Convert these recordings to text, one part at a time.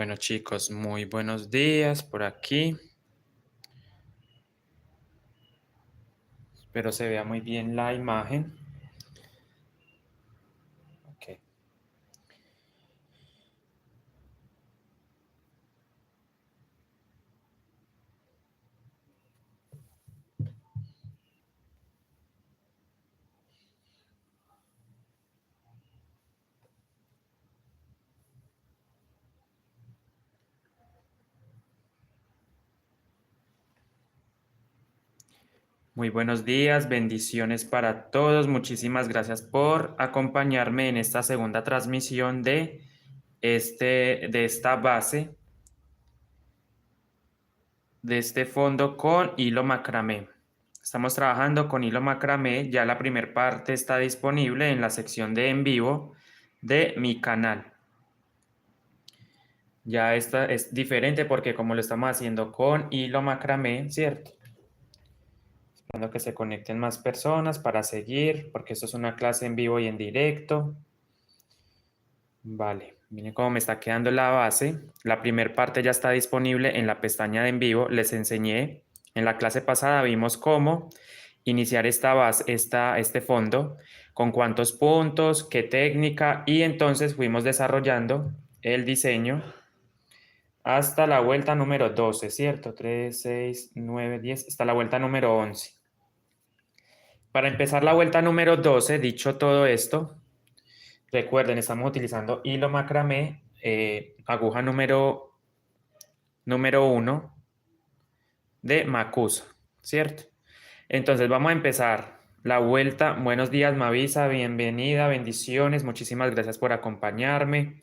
Bueno, chicos, muy buenos días por aquí. Espero se vea muy bien la imagen. Ok. Muy buenos días, bendiciones para todos. Muchísimas gracias por acompañarme en esta segunda transmisión de esta base, de este fondo con hilo macramé. Estamos trabajando con hilo macramé. Ya la primera parte está disponible en la sección de en vivo de mi canal. Ya esta es diferente porque como lo estamos haciendo con hilo macramé, ¿cierto? Esperando que se conecten más personas para seguir, porque esto es una clase en vivo y en directo. Vale, miren cómo me está quedando la base. La primera parte ya está disponible en la pestaña de en vivo. Les enseñé, en la clase pasada vimos cómo iniciar esta base, este fondo, con cuántos puntos, qué técnica, y entonces fuimos desarrollando el diseño hasta la vuelta número 12, ¿cierto? 3, 6, 9, 10, hasta la vuelta número 11. Para empezar la vuelta número 12, dicho todo esto, recuerden, estamos utilizando hilo macramé, aguja número 1 de Macusa, ¿cierto? Entonces vamos a empezar la vuelta. Buenos días, Mavisa, bienvenida, bendiciones, muchísimas gracias por acompañarme.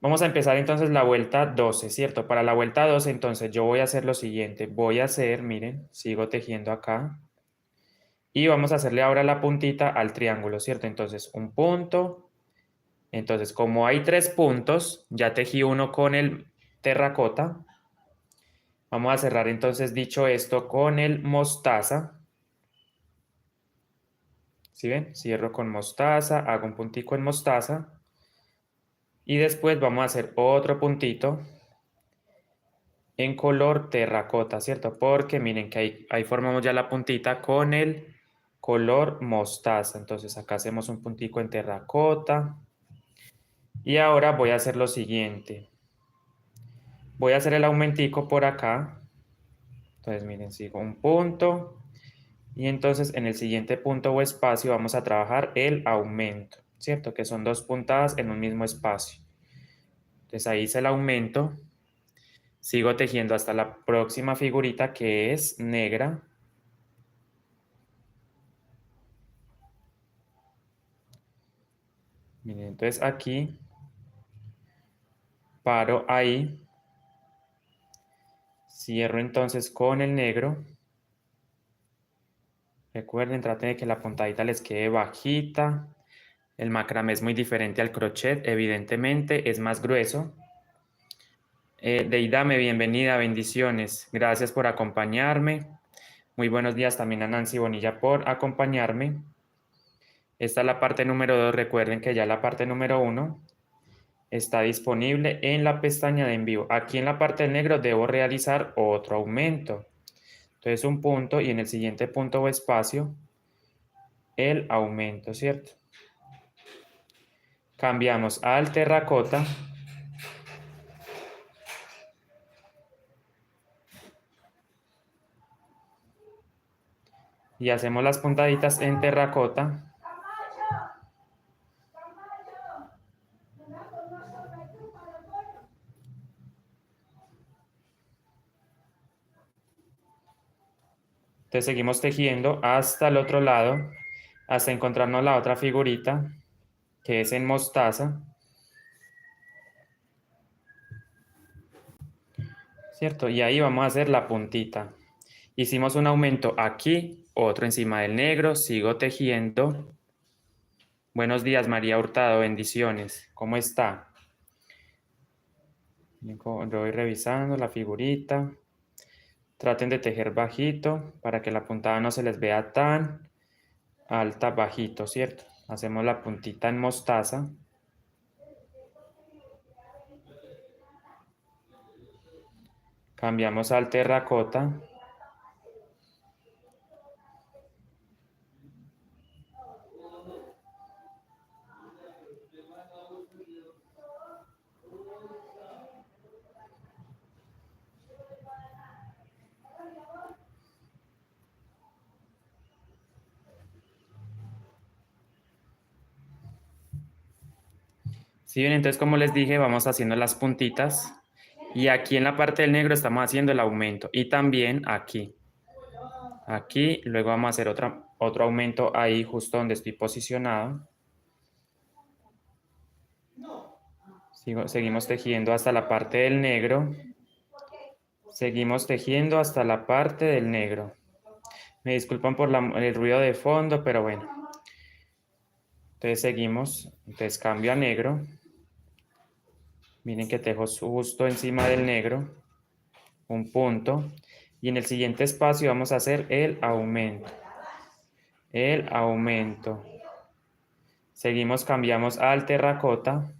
Vamos a empezar entonces la vuelta 12, ¿cierto? Para la vuelta 12, entonces yo voy a hacer lo siguiente. Voy a hacer, miren, sigo tejiendo acá. Y vamos a hacerle ahora la puntita al triángulo, ¿cierto? Entonces, un punto. Entonces, como hay 3 puntos, ya tejí uno con el terracota. Vamos a cerrar entonces, dicho esto, con el mostaza. ¿Sí ven? Cierro con mostaza, hago un puntico en mostaza. Y después vamos a hacer otro puntito en color terracota, ¿cierto? Porque miren que ahí formamos ya la puntita con el color mostaza. Entonces acá hacemos un puntico en terracota. Y ahora voy a hacer lo siguiente. Voy a hacer el aumentico por acá. Entonces miren, sigo un punto. Y entonces en el siguiente punto o espacio vamos a trabajar el aumento, ¿cierto? Que son 2 puntadas en un mismo espacio. Entonces ahí hice el aumento. Sigo tejiendo hasta la próxima figurita que es negra. Miren, entonces aquí paro ahí. Cierro entonces con el negro. Recuerden, traten de que la puntadita les quede bajita. El macramé es muy diferente al crochet, evidentemente, es más grueso. Deidame, bienvenida, bendiciones. Gracias por acompañarme. Muy buenos días también a Nancy Bonilla por acompañarme. Esta es la parte número 2. Recuerden que ya la parte número 1 está disponible en la pestaña de en vivo. Aquí en la parte del negro debo realizar otro aumento. Entonces un punto y en el siguiente punto o espacio el aumento, ¿cierto? Cambiamos al terracota. Y hacemos las puntaditas en terracota. Entonces seguimos tejiendo hasta el otro lado, hasta encontrarnos la otra figurita, que es en mostaza. ¿Cierto? Y ahí vamos a hacer la puntita. Hicimos un aumento aquí, otro encima del negro, sigo tejiendo. Buenos días, María Hurtado, bendiciones. ¿Cómo está? Yo voy revisando la figurita. Traten de tejer bajito para que la puntada no se les vea tan alta, bajito, ¿cierto? Hacemos la puntita en mostaza. Cambiamos al terracota. ¿Sí ven? Entonces, como les dije, vamos haciendo las puntitas. Y aquí en la parte del negro estamos haciendo el aumento. Y también aquí. Aquí, luego vamos a hacer otro aumento ahí justo donde estoy posicionado. Seguimos tejiendo hasta la parte del negro. Seguimos tejiendo hasta la parte del negro. Me disculpan por el ruido de fondo, pero bueno. Entonces seguimos. Entonces cambio a negro. Miren que tejo justo encima del negro. Un punto. Y en el siguiente espacio vamos a hacer el aumento. El aumento. Seguimos, cambiamos al terracota.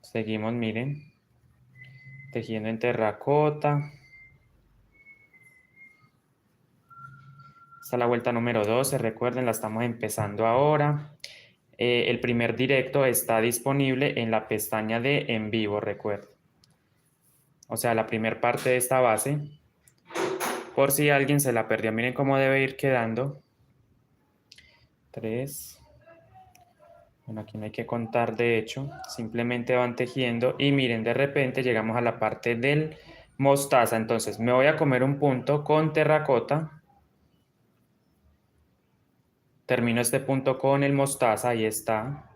Seguimos, miren, tejiendo en terracota. Esta es la vuelta número 12, recuerden, la estamos empezando ahora. El primer directo está disponible en la pestaña de en vivo, recuerden. O sea, la primera parte de esta base. Por si alguien se la perdió, miren cómo debe ir quedando. 3. Bueno, aquí no hay que contar, de hecho, simplemente van tejiendo y miren, de repente llegamos a la parte del mostaza. Entonces, me voy a comer un punto con terracota. Termino este punto con el mostaza, ahí está.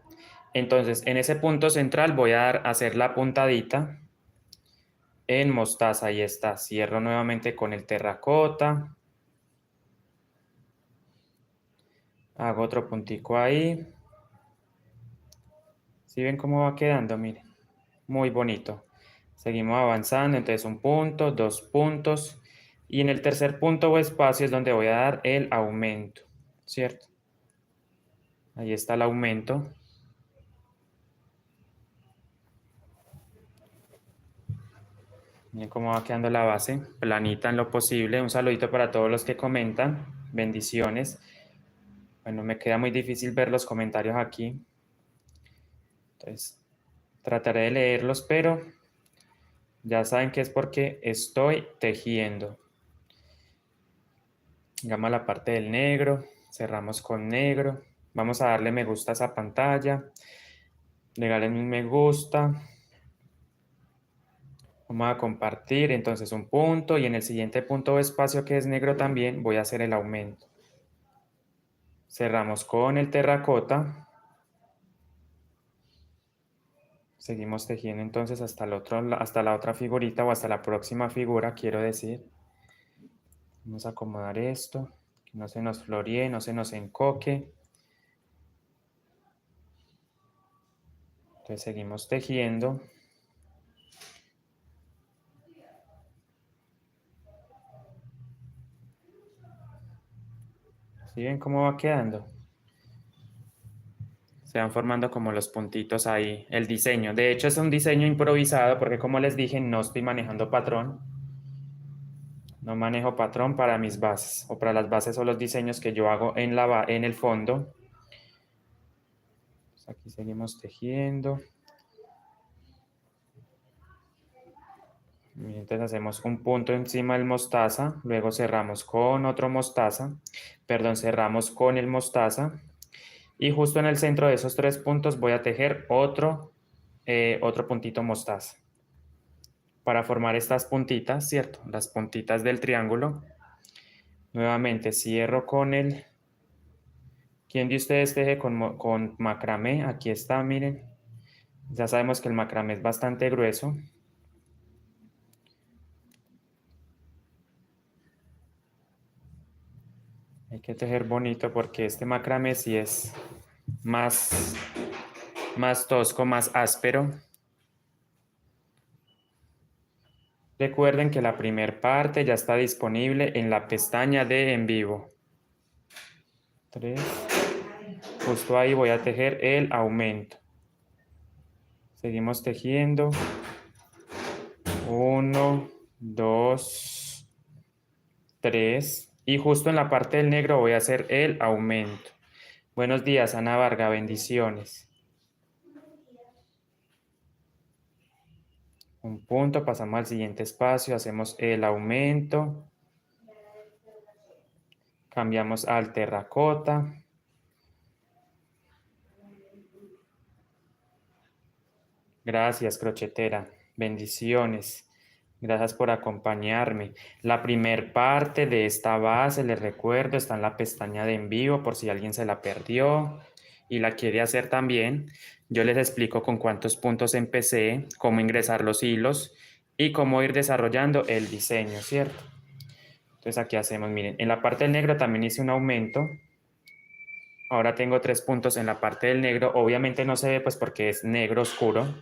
Entonces, en ese punto central voy a hacer la puntadita en mostaza, ahí está. Cierro nuevamente con el terracota. Hago otro puntico ahí. ¿Sí ven cómo va quedando? Miren, muy bonito. Seguimos avanzando, entonces un punto, 2 puntos. Y en el tercer punto o espacio es donde voy a dar el aumento, ¿cierto? Ahí está el aumento. Miren cómo va quedando la base, planita en lo posible. Un saludito para todos los que comentan. Bendiciones. Bueno, me queda muy difícil ver los comentarios aquí. Entonces, trataré de leerlos, pero ya saben que es porque estoy tejiendo. Llegamos a la parte del negro, cerramos con negro. Vamos a darle me gusta a esa pantalla. Regalen un me gusta. Vamos a compartir, entonces un punto y en el siguiente punto o espacio que es negro también voy a hacer el aumento. Cerramos con el terracota. Seguimos tejiendo entonces hasta la otra figurita o hasta la próxima figura, quiero decir. Vamos a acomodar esto, que no se nos floree, no se nos encoque. Entonces seguimos tejiendo. ¿Sí ven cómo va quedando? Se van formando como los puntitos ahí, el diseño. De hecho es un diseño improvisado porque como les dije no estoy manejando patrón. No manejo patrón para mis bases o para las bases o los diseños que yo hago en el fondo. Pues aquí seguimos tejiendo. Y entonces hacemos un punto encima del mostaza, luego cerramos con otro mostaza, perdón, cerramos con el mostaza y justo en el centro de esos 3 puntos voy a tejer otro puntito mostaza para formar estas puntitas, ¿cierto? Las puntitas del triángulo. Nuevamente cierro con el... ¿Quién de ustedes teje con macramé? Aquí está, miren. Ya sabemos que el macramé es bastante grueso. Hay que tejer bonito porque este macramé sí es más tosco, más áspero. Recuerden que la primera parte ya está disponible en la pestaña de en vivo. 3. Justo ahí voy a tejer el aumento. Seguimos tejiendo. 1, 2, 3. Y justo en la parte del negro voy a hacer el aumento. Buenos días, Ana Varga, bendiciones. Un punto, pasamos al siguiente espacio, hacemos el aumento. Cambiamos al terracota. Gracias, crochetera. Bendiciones. Gracias por acompañarme. La primer parte de esta base, les recuerdo, está en la pestaña de en vivo por si alguien se la perdió y la quiere hacer también. Yo les explico con cuántos puntos empecé, cómo ingresar los hilos y cómo ir desarrollando el diseño, ¿cierto? Entonces aquí hacemos, miren, en la parte del negro también hice un aumento. Ahora tengo 3 puntos en la parte del negro. Obviamente no se ve pues porque es negro oscuro.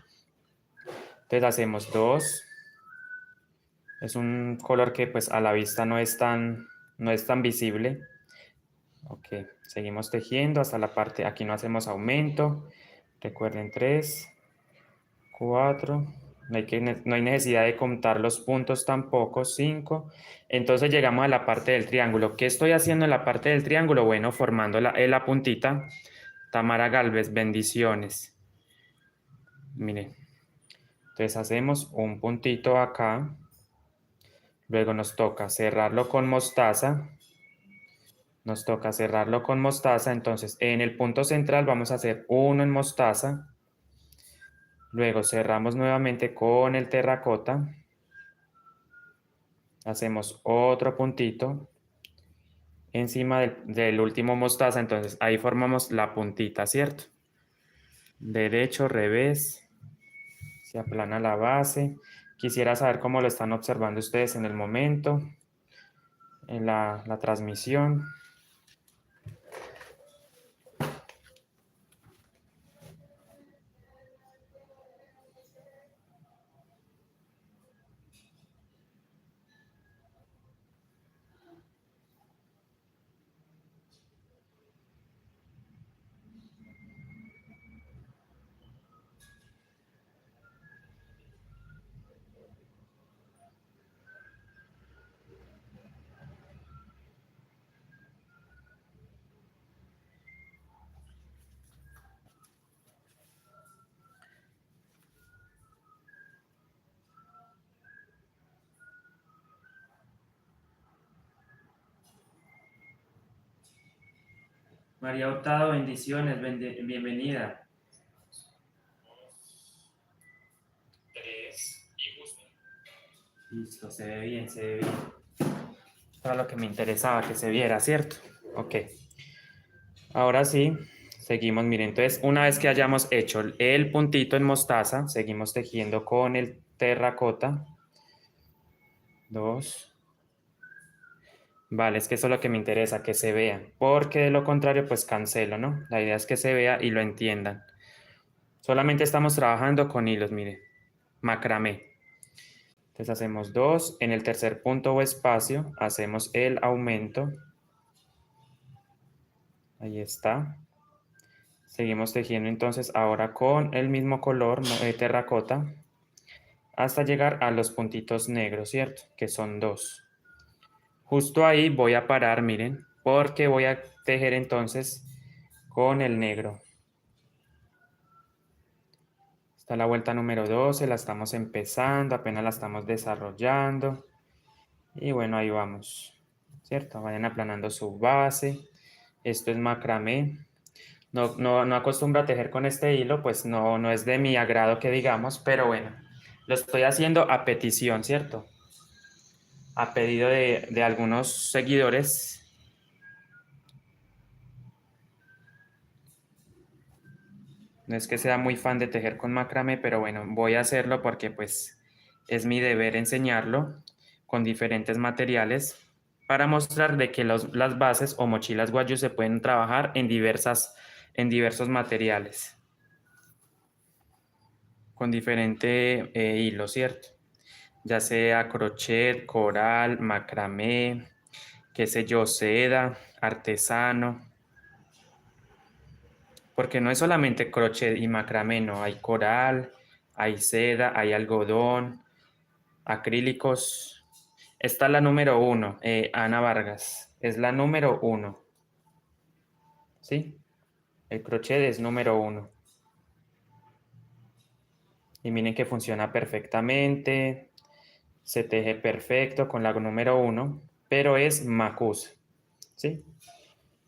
Entonces hacemos 2. Es un color que pues a la vista no es tan visible. Ok, seguimos tejiendo hasta la parte, aquí no hacemos aumento. Recuerden 3, 4. No hay necesidad de contar los puntos tampoco, 5. Entonces llegamos a la parte del triángulo. ¿Qué estoy haciendo en la parte del triángulo? Bueno, formando la puntita. Tamara Galvez, bendiciones. Miren, entonces hacemos un puntito acá. Luego nos toca cerrarlo con mostaza. Nos toca cerrarlo con mostaza. Entonces en el punto central vamos a hacer uno en mostaza. Luego cerramos nuevamente con el terracota. Hacemos otro puntito encima del último mostaza. Entonces ahí formamos la puntita, ¿cierto? Derecho, revés. Se aplana la base. Quisiera saber cómo lo están observando ustedes en el momento, en la transmisión. María Hurtado, bendiciones, bienvenida. 3 y justo. Listo, se ve bien, se ve bien. Era lo que me interesaba, que se viera, ¿cierto? Ok. Ahora sí, seguimos, miren, entonces una vez que hayamos hecho el puntito en mostaza, seguimos tejiendo con el terracota. 2. Vale, es que eso es lo que me interesa, que se vea, porque de lo contrario, pues cancelo, ¿no? La idea es que se vea y lo entiendan. Solamente estamos trabajando con hilos, miren, macramé. Entonces hacemos 2, en el tercer punto o espacio hacemos el aumento. Ahí está. Seguimos tejiendo entonces ahora con el mismo color, terracota, hasta llegar a los puntitos negros, ¿cierto? Que son 2. Justo ahí voy a parar, miren, porque voy a tejer entonces con el negro. Está la vuelta número 12, la estamos empezando, apenas la estamos desarrollando. Y bueno, ahí vamos, ¿cierto? Vayan aplanando su base. Esto es macramé. No acostumbro a tejer con este hilo, pues no es de mi agrado que digamos, pero bueno, lo estoy haciendo a petición, ¿cierto? A pedido de algunos seguidores. No es que sea muy fan de tejer con macramé, pero bueno, voy a hacerlo porque pues es mi deber enseñarlo con diferentes materiales para mostrar de que las bases o mochilas guayú se pueden trabajar en diversos materiales con diferente hilo, ¿cierto? Ya sea crochet, coral, macramé, qué sé yo, seda, artesano, porque no es solamente crochet y macramé, no, hay coral, hay seda, hay algodón, acrílicos. Esta es la número 1, Ana Vargas, es la número 1, ¿sí? El crochet es número 1. Y miren que funciona perfectamente, se teje perfecto con la número 1, pero es macus, ¿sí?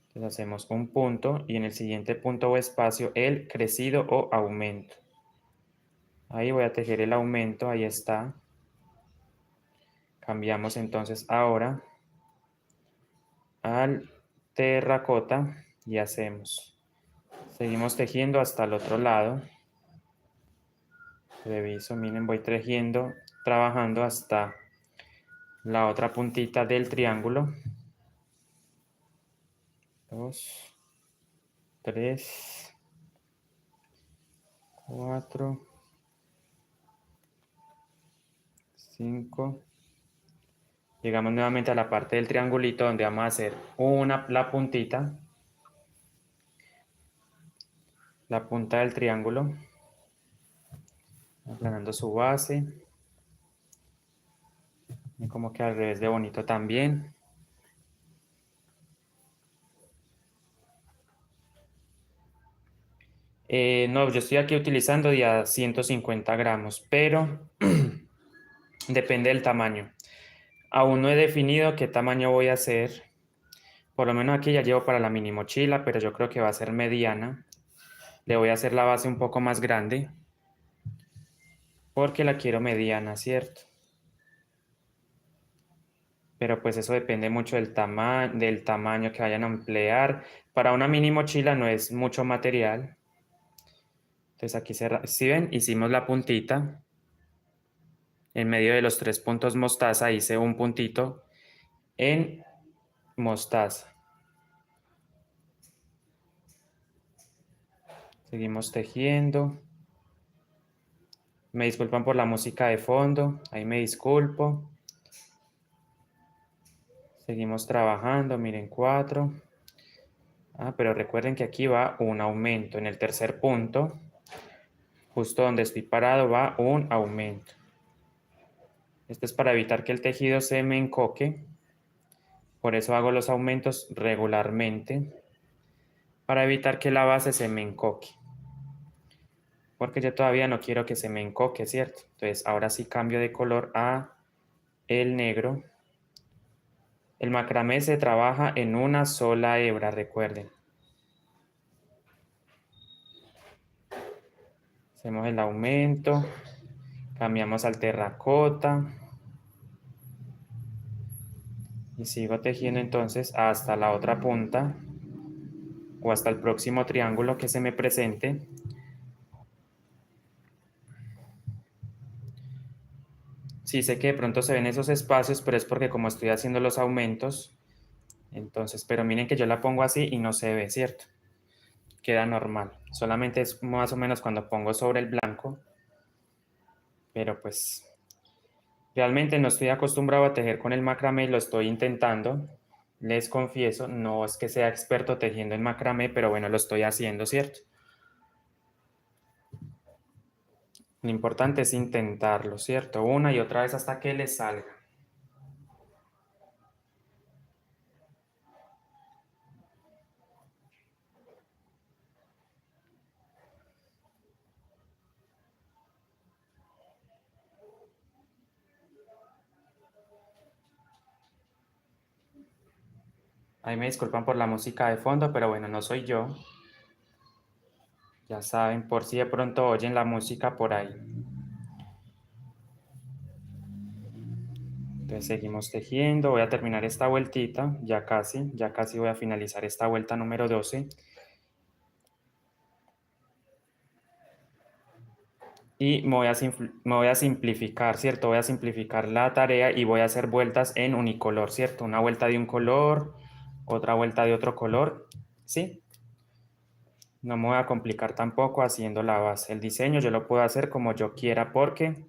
Entonces hacemos un punto y en el siguiente punto o espacio el crecido o aumento. Ahí voy a tejer el aumento, ahí está. Cambiamos entonces ahora al terracota y hacemos. Seguimos tejiendo hasta el otro lado. Reviso, miren, voy tejiendo, trabajando hasta la otra puntita del triángulo. 2, 3, 4, 5. Llegamos nuevamente a la parte del triangulito donde vamos a hacer la puntita, la punta del triángulo, aplanando su base. Y como que al revés de bonito también. No, yo estoy aquí utilizando ya 150 gramos, pero depende del tamaño. Aún no he definido qué tamaño voy a hacer. Por lo menos aquí ya llevo para la mini mochila, pero yo creo que va a ser mediana. Le voy a hacer la base un poco más grande porque la quiero mediana, ¿cierto? Pero pues eso depende mucho del tamaño que vayan a emplear. Para una mini mochila no es mucho material. Entonces aquí si ven, hicimos la puntita. En medio de los 3 puntos mostaza hice un puntito en mostaza. Seguimos tejiendo. Me disculpan por la música de fondo, ahí me disculpo. Seguimos trabajando, miren 4. Pero recuerden que aquí va un aumento. En el tercer punto, justo donde estoy parado, va un aumento. Esto es para evitar que el tejido se me encoque. Por eso hago los aumentos regularmente, para evitar que la base se me encoque. Porque yo todavía no quiero que se me encoque, ¿cierto? Entonces ahora sí cambio de color a el negro. El macramé se trabaja en una sola hebra, recuerden. Hacemos el aumento, cambiamos al terracota y sigo tejiendo entonces hasta la otra punta o hasta el próximo triángulo que se me presente. Sí sé que de pronto se ven esos espacios, pero es porque como estoy haciendo los aumentos, entonces, pero miren que yo la pongo así y no se ve, ¿cierto? Queda normal. Solamente es más o menos cuando pongo sobre el blanco, pero pues realmente no estoy acostumbrado a tejer con el macramé, lo estoy intentando. Les confieso, no es que sea experto tejiendo en macramé, pero bueno, lo estoy haciendo, ¿cierto? Lo importante es intentarlo, ¿cierto? Una y otra vez hasta que le salga. Ahí me disculpan por la música de fondo, pero bueno, no soy yo. Ya saben, por si de pronto oyen la música por ahí. Entonces seguimos tejiendo. Voy a terminar esta vueltita, ya casi voy a finalizar esta vuelta número 12. Y me voy a simplificar, ¿cierto? Voy a simplificar la tarea y voy a hacer vueltas en unicolor, ¿cierto? Una vuelta de un color, otra vuelta de otro color, ¿sí? No me voy a complicar tampoco haciendo la base. El diseño yo lo puedo hacer como yo quiera porque,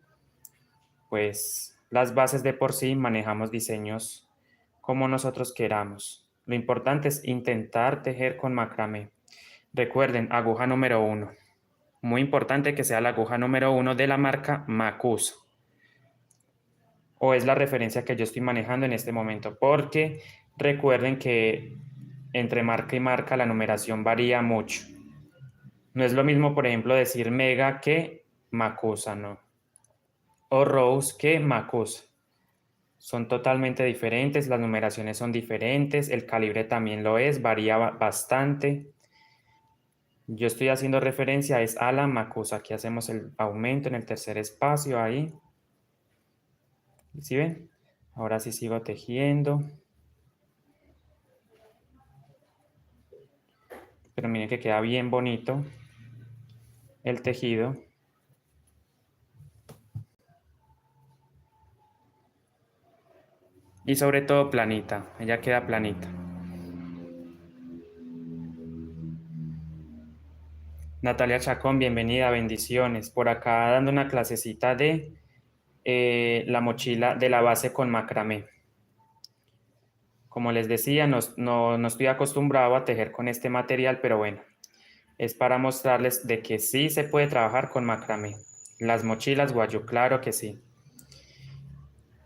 pues, las bases de por sí manejamos diseños como nosotros queramos. Lo importante es intentar tejer con macramé. Recuerden, aguja número 1. Muy importante que sea la aguja número 1 de la marca Macusa. O es la referencia que yo estoy manejando en este momento, porque recuerden que entre marca y marca la numeración varía mucho. No es lo mismo, por ejemplo, decir Mega que Macusa, ¿no? O Rose que Macusa. Son totalmente diferentes, las numeraciones son diferentes, el calibre también lo es, varía bastante. Yo estoy haciendo referencia es a la Macusa. Aquí hacemos el aumento en el tercer espacio, ahí. ¿Sí ven? Ahora sí sigo tejiendo. Pero miren que queda bien bonito el tejido. Y sobre todo planita, ella queda planita. Natalia Chacón, bienvenida, bendiciones. Por acá dando una clasecita de la mochila de la base con macramé. Como les decía, no estoy acostumbrado a tejer con este material, pero bueno, es para mostrarles de que sí se puede trabajar con macramé. Las mochilas guayú, claro que sí.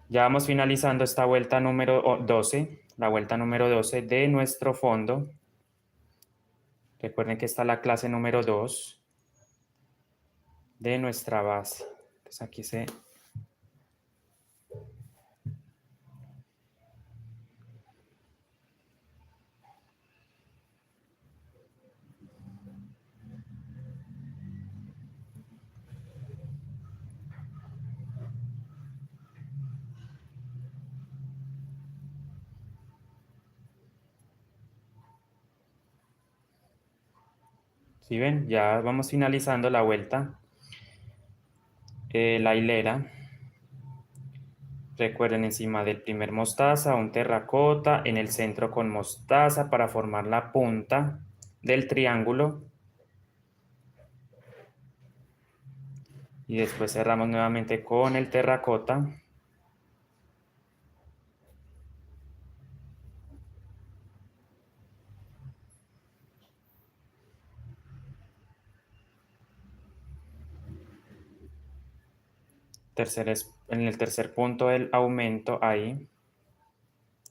Ya vamos finalizando esta vuelta número 12, la vuelta número 12 de nuestro fondo. Recuerden que está la clase número 2 de nuestra base. Entonces aquí se... ¿Sí ven? Ya vamos finalizando la vuelta. La hilera. Recuerden encima del primer mostaza, un terracota, en el centro con mostaza para formar la punta del triángulo. Y después cerramos nuevamente con el terracota. En el tercer punto del aumento ahí,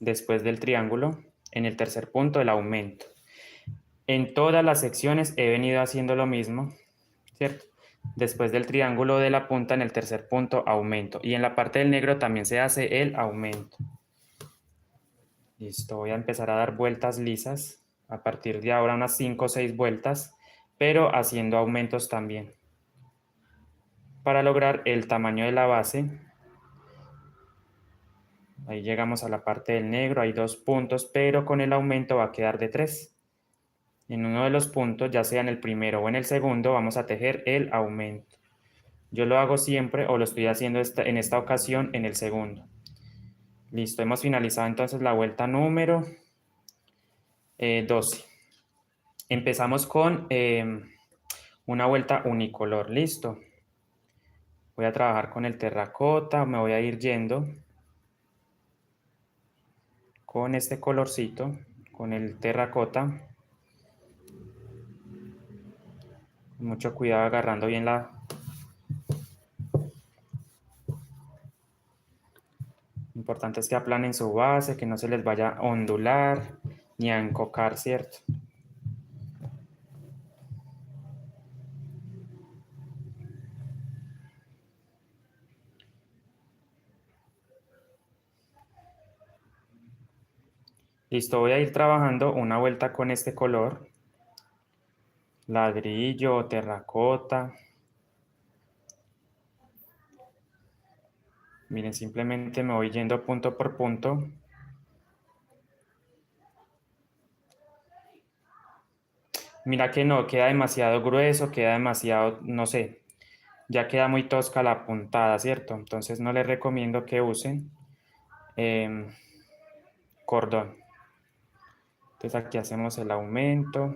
después del triángulo, en el tercer punto del aumento. En todas las secciones he venido haciendo lo mismo, ¿cierto? Después del triángulo de la punta, en el tercer punto, aumento. Y en la parte del negro también se hace el aumento. Listo, voy a empezar a dar vueltas lisas. A partir de ahora unas 5 o 6 vueltas, pero haciendo aumentos también. Para lograr el tamaño de la base. Ahí llegamos a la parte del negro, hay 2 puntos, pero con el aumento va a quedar de 3. En uno de los puntos, ya sea en el primero o en el segundo, vamos a tejer el aumento. Yo lo hago siempre o lo estoy haciendo en esta ocasión en el segundo. Listo, hemos finalizado entonces la vuelta número 12. Empezamos con una vuelta unicolor, listo. Voy a trabajar con el terracota, me voy a ir yendo con este colorcito, con el terracota. Mucho cuidado agarrando bien la... Lo importante es que aplanen su base, que no se les vaya a ondular ni a encocar, ¿cierto? Listo, voy a ir trabajando una vuelta con este color. Ladrillo, terracota. Miren, simplemente me voy yendo punto por punto. Mira que no, queda demasiado grueso, queda demasiado, no sé, ya queda muy tosca la puntada, ¿cierto? Entonces no les recomiendo que usen cordón. Entonces aquí hacemos el aumento.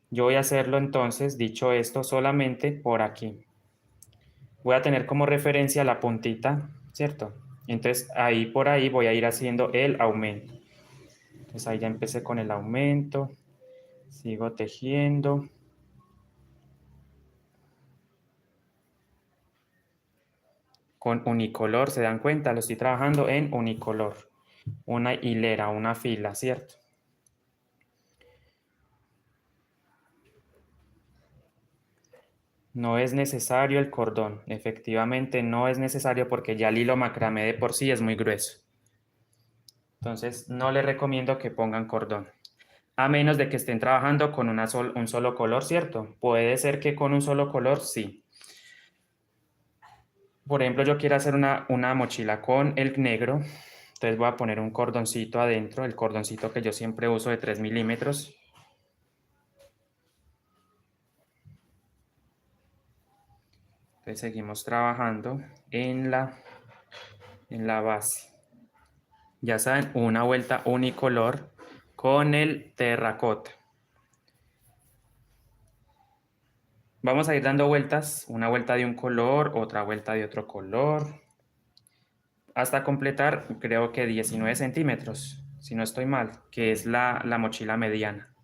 Yo voy a hacerlo entonces, dicho esto, solamente por aquí. Voy a tener como referencia la puntita, ¿cierto? Entonces ahí por ahí voy a ir haciendo el aumento. Entonces ahí ya empecé con el aumento, sigo tejiendo. con unicolor, ¿se dan cuenta? Lo estoy trabajando en unicolor. Una hilera, una fila, ¿cierto? No es necesario el cordón. Efectivamente, no es necesario porque ya el hilo macramé de por sí es muy grueso. Entonces, no les recomiendo que pongan cordón. A menos de que estén trabajando con un solo color, ¿cierto? Puede ser que con un solo color, sí. Por ejemplo, yo quiero hacer una mochila con el negro. Entonces voy a poner un cordoncito adentro, el cordoncito que yo siempre uso de 3 milímetros. Entonces seguimos trabajando en la base. Ya saben, una vuelta unicolor con el terracota. Vamos a ir dando vueltas, una vuelta de un color, otra vuelta de otro color, hasta completar creo que 19 centímetros, si no estoy mal, que es la mochila mediana.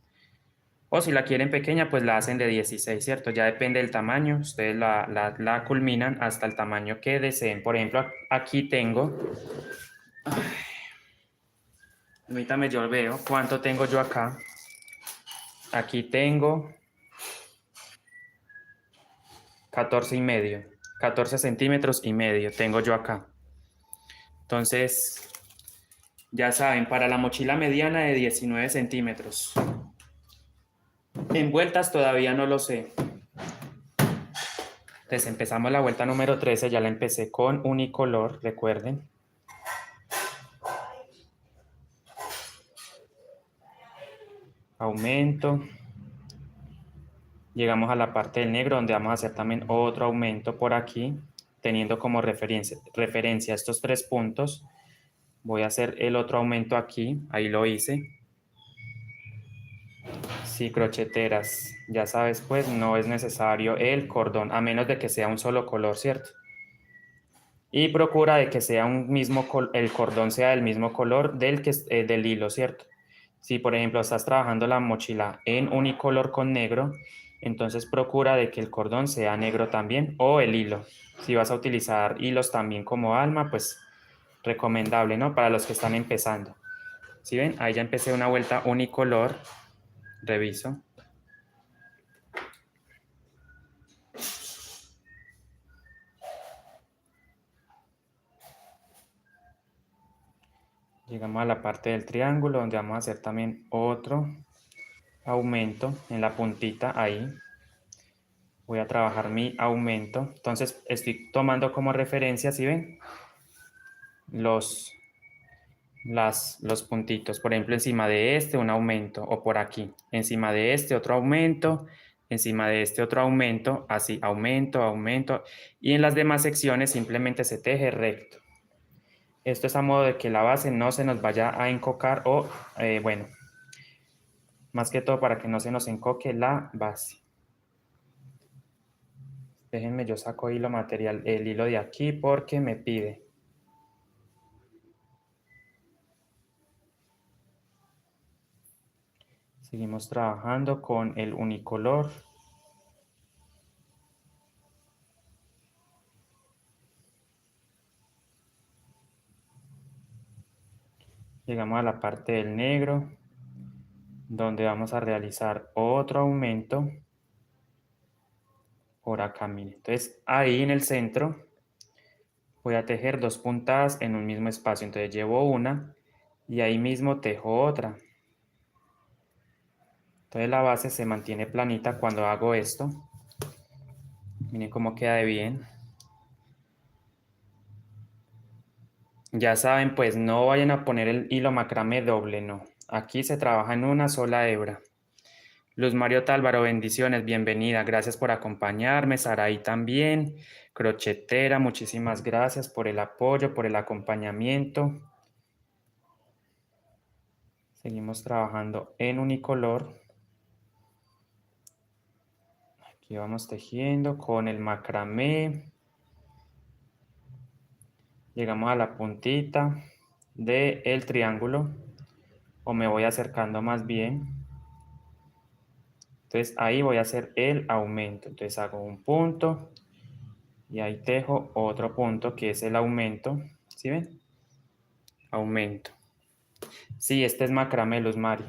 O si la quieren pequeña, pues la hacen de 16, ¿cierto? Ya depende del tamaño, ustedes la culminan hasta el tamaño que deseen. Por ejemplo, aquí tengo, permítame, yo veo cuánto tengo yo acá. Aquí tengo 14 y medio, 14 centímetros y medio tengo yo acá. Entonces, ya saben, para la mochila mediana de 19 centímetros. En vueltas todavía no lo sé. Entonces empezamos la vuelta número 13, ya la empecé con unicolor, recuerden. Aumento. Llegamos a la parte del negro donde vamos a hacer también otro aumento por aquí, teniendo como referencia estos 3 puntos. Voy a hacer el otro aumento aquí, ahí lo hice. Sí, crocheteras, ya sabes, pues no es necesario el cordón, a menos de que sea un solo color, ¿cierto? Y procura de que sea el cordón sea del mismo color del hilo, ¿cierto? Si, por ejemplo, estás trabajando la mochila en unicolor con negro, entonces procura de que el cordón sea negro también o el hilo. Si vas a utilizar hilos también como alma, pues recomendable, ¿no? Para los que están empezando. ¿Sí ven? Ahí ya empecé una vuelta unicolor. Reviso. Llegamos a la parte del triángulo donde vamos a hacer también otro aumento en la puntita ahí. Voy a trabajar mi aumento. Entonces estoy tomando como referencia, ¿sí ven? Los puntitos. Por ejemplo, encima de este un aumento o por aquí. Encima de este otro aumento. Encima de este otro aumento. Así, aumento, aumento. Y en las demás secciones simplemente se teje recto. Esto es a modo de que la base no se nos vaya a encocar o, bueno, más que todo para que no se nos encoque la base. Déjenme, yo saco hilo material, el hilo de aquí porque me pide. Seguimos trabajando con el unicolor. Llegamos a la parte del negro, donde vamos a realizar otro aumento. Por acá, miren. Entonces, ahí en el centro voy a tejer 2 puntadas en un mismo espacio. Entonces, llevo una y ahí mismo tejo otra. Entonces, la base se mantiene planita cuando hago esto. Miren cómo queda de bien. Ya saben, pues no vayan a poner el hilo macramé doble, no. Aquí se trabaja en una sola hebra. Luz Mario Tálvaro, bendiciones, bienvenida. Gracias por acompañarme. Saraí también. Crochetera, muchísimas gracias por el apoyo, por el acompañamiento. Seguimos trabajando en unicolor. Aquí vamos tejiendo con el macramé. Llegamos a la puntita del triángulo, o me voy acercando más bien. Entonces ahí voy a hacer el aumento. Entonces hago un punto Y ahí tejo otro punto que es el aumento. ¿Sí ven? Aumento. Sí, este es macramé, Luz Mari.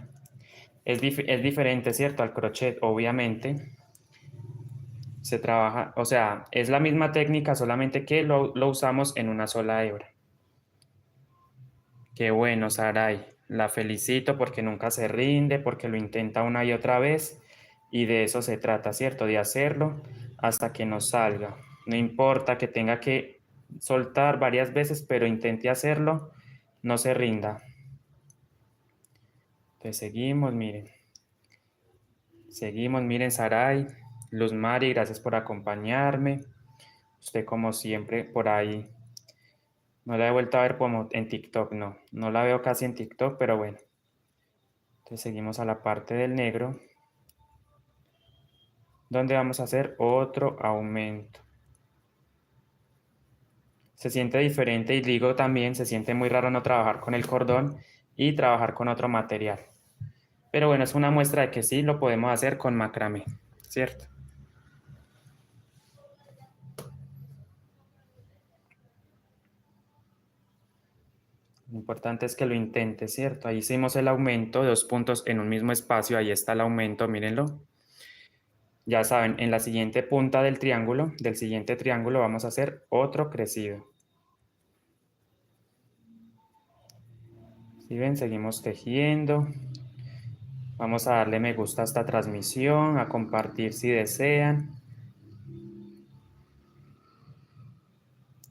Es diferente, ¿cierto? Al crochet, obviamente. Se trabaja, o sea, es la misma técnica, solamente que lo usamos en una sola hebra. Qué bueno, Saray. La felicito porque nunca se rinde, porque lo intenta una y otra vez. Y de eso se trata, ¿cierto? De hacerlo hasta que nos salga. No importa que tenga que soltar varias veces, pero intente hacerlo, no se rinda. Entonces seguimos, miren. Seguimos, miren, Saray. Luz Mari, gracias por acompañarme. Usted como siempre por ahí. No la he vuelto a ver como en TikTok, no. No la veo casi en TikTok, pero bueno. Entonces seguimos a la parte del negro, donde vamos a hacer otro aumento. Se siente diferente y digo también, se siente muy raro no trabajar con el cordón y trabajar con otro material. Pero bueno, es una muestra de que sí lo podemos hacer con macramé, ¿cierto? Lo importante es que lo intente, ¿cierto? Ahí hicimos el aumento, 2 puntos en un mismo espacio, ahí está el aumento, mírenlo. Ya saben, en la siguiente punta del triángulo, del siguiente triángulo, vamos a hacer otro crecido. ¿Sí ven? Seguimos tejiendo. Vamos a darle me gusta a esta transmisión, a compartir si desean.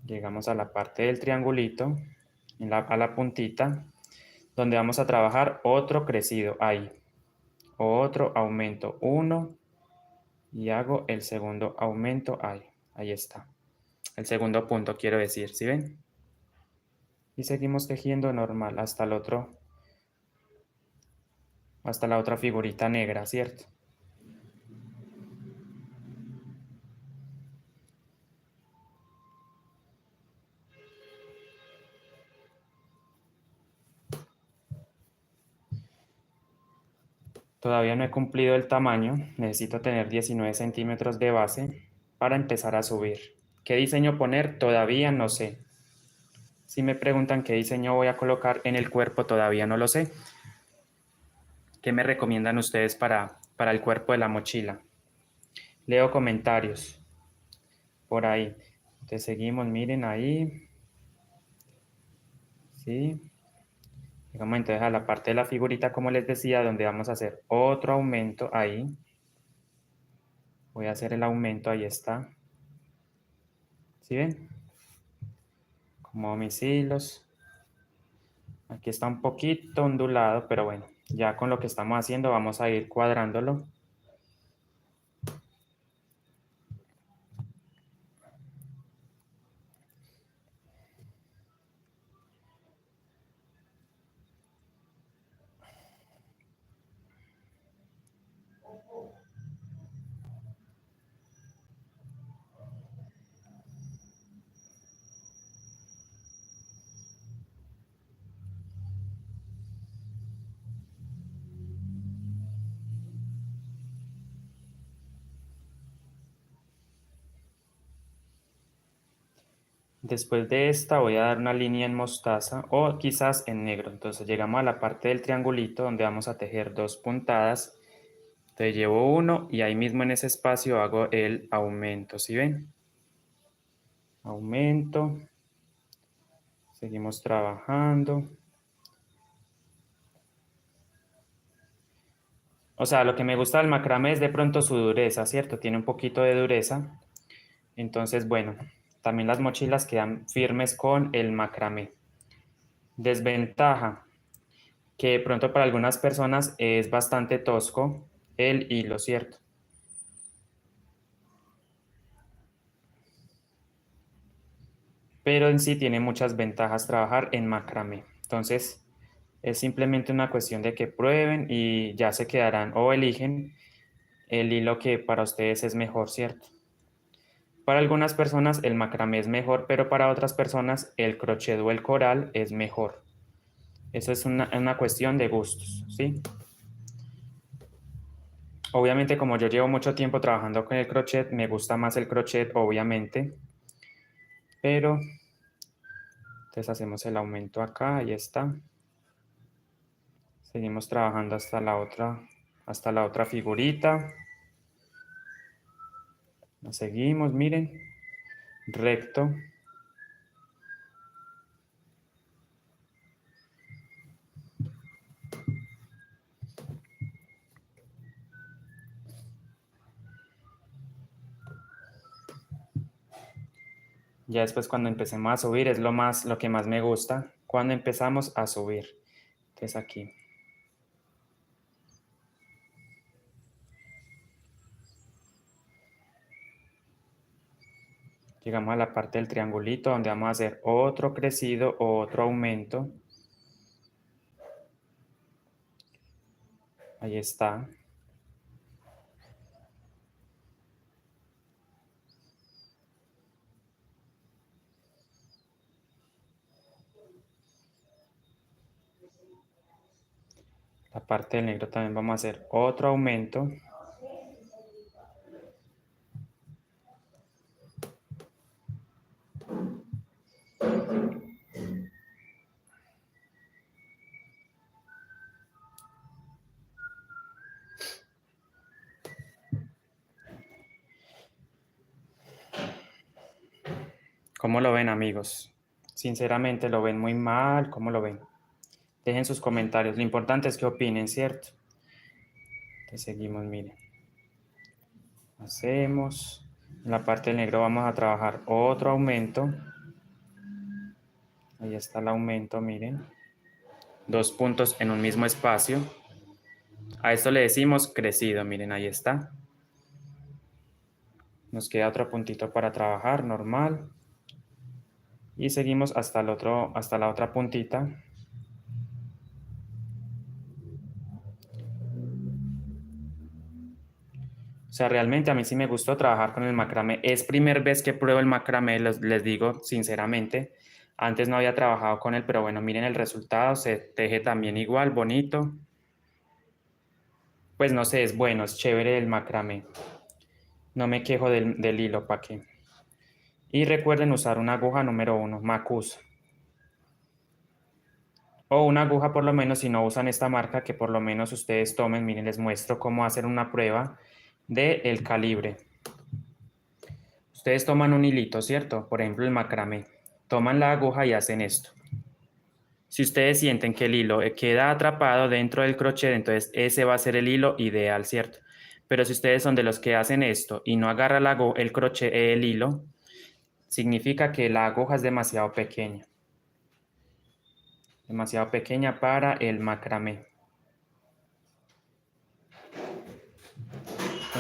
Llegamos a la parte del triangulito, a la puntita, donde vamos a trabajar otro crecido ahí. Otro aumento, 1, y hago el segundo aumento ahí. Ahí está. El segundo punto quiero decir, ¿sí ven? Y seguimos tejiendo normal hasta el otro, hasta la otra figurita negra, ¿cierto? Todavía no he cumplido el tamaño, necesito tener 19 centímetros de base para empezar a subir. ¿Qué diseño poner? Todavía no sé. Si me preguntan qué diseño voy a colocar en el cuerpo, todavía no lo sé. ¿Qué me recomiendan ustedes para el cuerpo de la mochila? Leo comentarios por ahí. Entonces seguimos, miren ahí. Sí. Llegamos entonces a la parte de la figurita, como les decía, donde vamos a hacer otro aumento ahí. Voy a hacer el aumento, ahí está. ¿Sí ven? Como mis hilos. Aquí está un poquito ondulado, pero bueno, ya con lo que estamos haciendo vamos a ir cuadrándolo. Después de esta voy a dar una línea en mostaza o quizás en negro. Entonces llegamos a la parte del triangulito donde vamos a tejer 2 puntadas. Entonces llevo uno y ahí mismo en ese espacio hago el aumento. ¿Sí ven? Aumento. Seguimos trabajando. O sea, lo que me gusta del macramé es de pronto su dureza, ¿cierto? Tiene un poquito de dureza. Entonces, bueno, también las mochilas quedan firmes con el macramé. Desventaja, que de pronto para algunas personas es bastante tosco el hilo, ¿cierto? Pero en sí tiene muchas ventajas trabajar en macramé. Entonces, es simplemente una cuestión de que prueben y ya se quedarán o eligen el hilo que para ustedes es mejor, ¿cierto? Para algunas personas el macramé es mejor, pero para otras personas el crochet o el coral es mejor. Eso es una cuestión de gustos, ¿sí? Obviamente, como yo llevo mucho tiempo trabajando con el crochet, me gusta más el crochet, obviamente. pero entonces hacemos el aumento acá, ahí está. Seguimos trabajando hasta la otra figurita. Nos seguimos, miren, recto. Ya después cuando empecemos a subir es lo que más me gusta, cuando empezamos a subir. Entonces aquí. Llegamos a la parte del triangulito donde vamos a hacer otro crecido o otro aumento. Ahí está. La parte del negro también vamos a hacer otro aumento. ¿Cómo lo ven, amigos? Sinceramente, ¿lo ven muy mal? ¿Cómo lo ven? Dejen sus comentarios. Lo importante es que opinen, ¿cierto? Entonces seguimos, miren. Hacemos. En la parte del negro vamos a trabajar otro aumento. Ahí está el aumento, miren. 2 puntos en un mismo espacio. A esto le decimos crecido, miren, ahí está. Nos queda otro puntito para trabajar, normal. Y seguimos hasta la otra puntita. O sea, realmente a mí sí me gustó trabajar con el macramé. Es primera vez que pruebo el macramé, les digo sinceramente. Antes no había trabajado con él, pero bueno, miren el resultado. Se teje también igual, bonito. Pues no sé, es bueno, es chévere el macramé. No me quejo del hilo, ¿para qué? Y recuerden usar una aguja número 1, Macus. O una aguja por lo menos, si no usan esta marca, que por lo menos ustedes tomen. Miren, les muestro cómo hacer una prueba del calibre. Ustedes toman un hilito, ¿cierto? Por ejemplo, el macramé. Toman la aguja y hacen esto. Si ustedes sienten que el hilo queda atrapado dentro del crochet, entonces ese va a ser el hilo ideal, ¿cierto? Pero si ustedes son de los que hacen esto y no agarra el crochet, el hilo, significa que la aguja es demasiado pequeña. Demasiado pequeña para el macramé.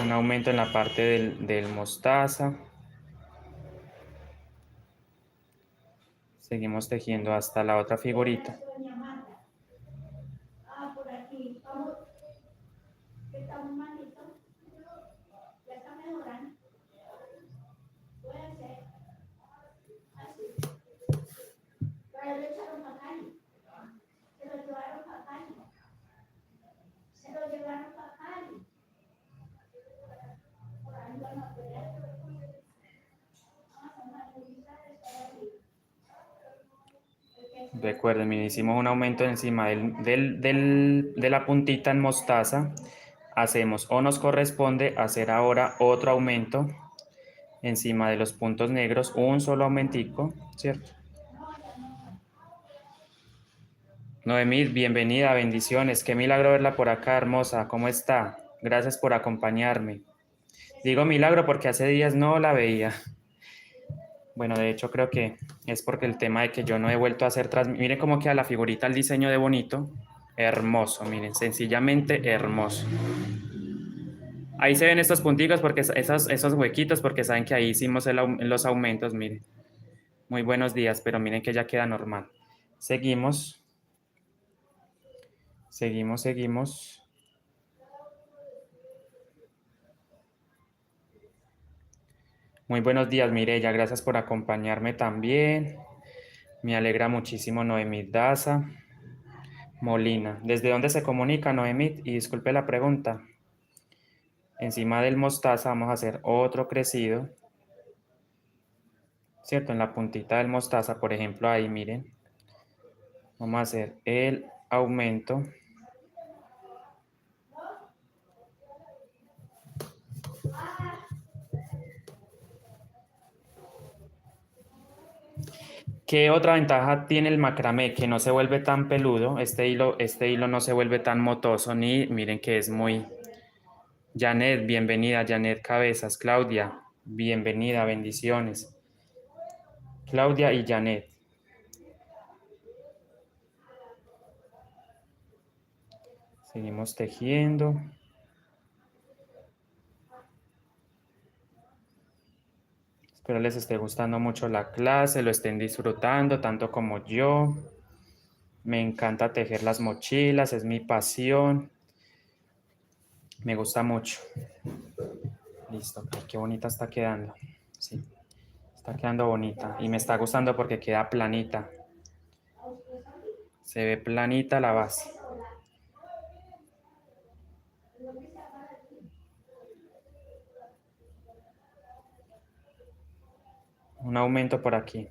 Un aumento en la parte del mostaza. Seguimos tejiendo hasta la otra figurita. Recuerden, hicimos un aumento encima de la puntita en mostaza. Hacemos o nos corresponde hacer ahora otro aumento encima de los puntos negros, un solo aumentico, ¿cierto? Noemí, bienvenida, bendiciones. Qué milagro verla por acá, hermosa. ¿Cómo está? Gracias por acompañarme. Digo milagro porque hace días no la veía. Bueno, de hecho creo que es porque el tema de que yo no he vuelto a hacer miren cómo queda la figurita, el diseño de bonito. Hermoso, miren, sencillamente hermoso. Ahí se ven estos punticos porque esos huequitos porque saben que ahí hicimos los aumentos, miren. Muy buenos días, pero miren que ya queda normal. Seguimos. Seguimos. Muy buenos días, Mireya. Gracias por acompañarme también. Me alegra muchísimo, Noemí Daza Molina. ¿Desde dónde se comunica, Noemí? Y disculpe la pregunta. Encima del mostaza vamos a hacer otro crecido. ¿cierto? En la puntita del mostaza, por ejemplo, ahí miren, vamos a hacer el aumento. ¿Qué otra ventaja tiene el macramé? Que no se vuelve tan peludo, este hilo no se vuelve tan motoso, ni miren que es muy... Janet, bienvenida, Janet Cabezas, Claudia, bienvenida, bendiciones. Claudia y Janet. Seguimos tejiendo. Espero les esté gustando mucho la clase, lo estén disfrutando tanto como yo. Me encanta tejer las mochilas, es mi pasión. Me gusta mucho. Listo, ay, qué bonita está quedando. Sí, está quedando bonita y me está gustando porque queda planita. Se ve planita la base. Un aumento por aquí.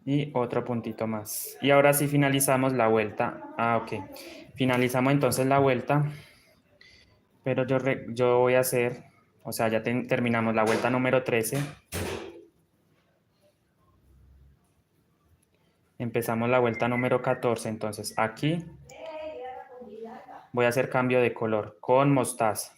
Y otro puntito más. Y ahora sí finalizamos la vuelta. Ah, ok. Finalizamos entonces la vuelta. Pero yo voy a hacer, o sea, ya terminamos la vuelta número 13. Empezamos la vuelta número 14. Entonces aquí voy a hacer cambio de color con mostaza.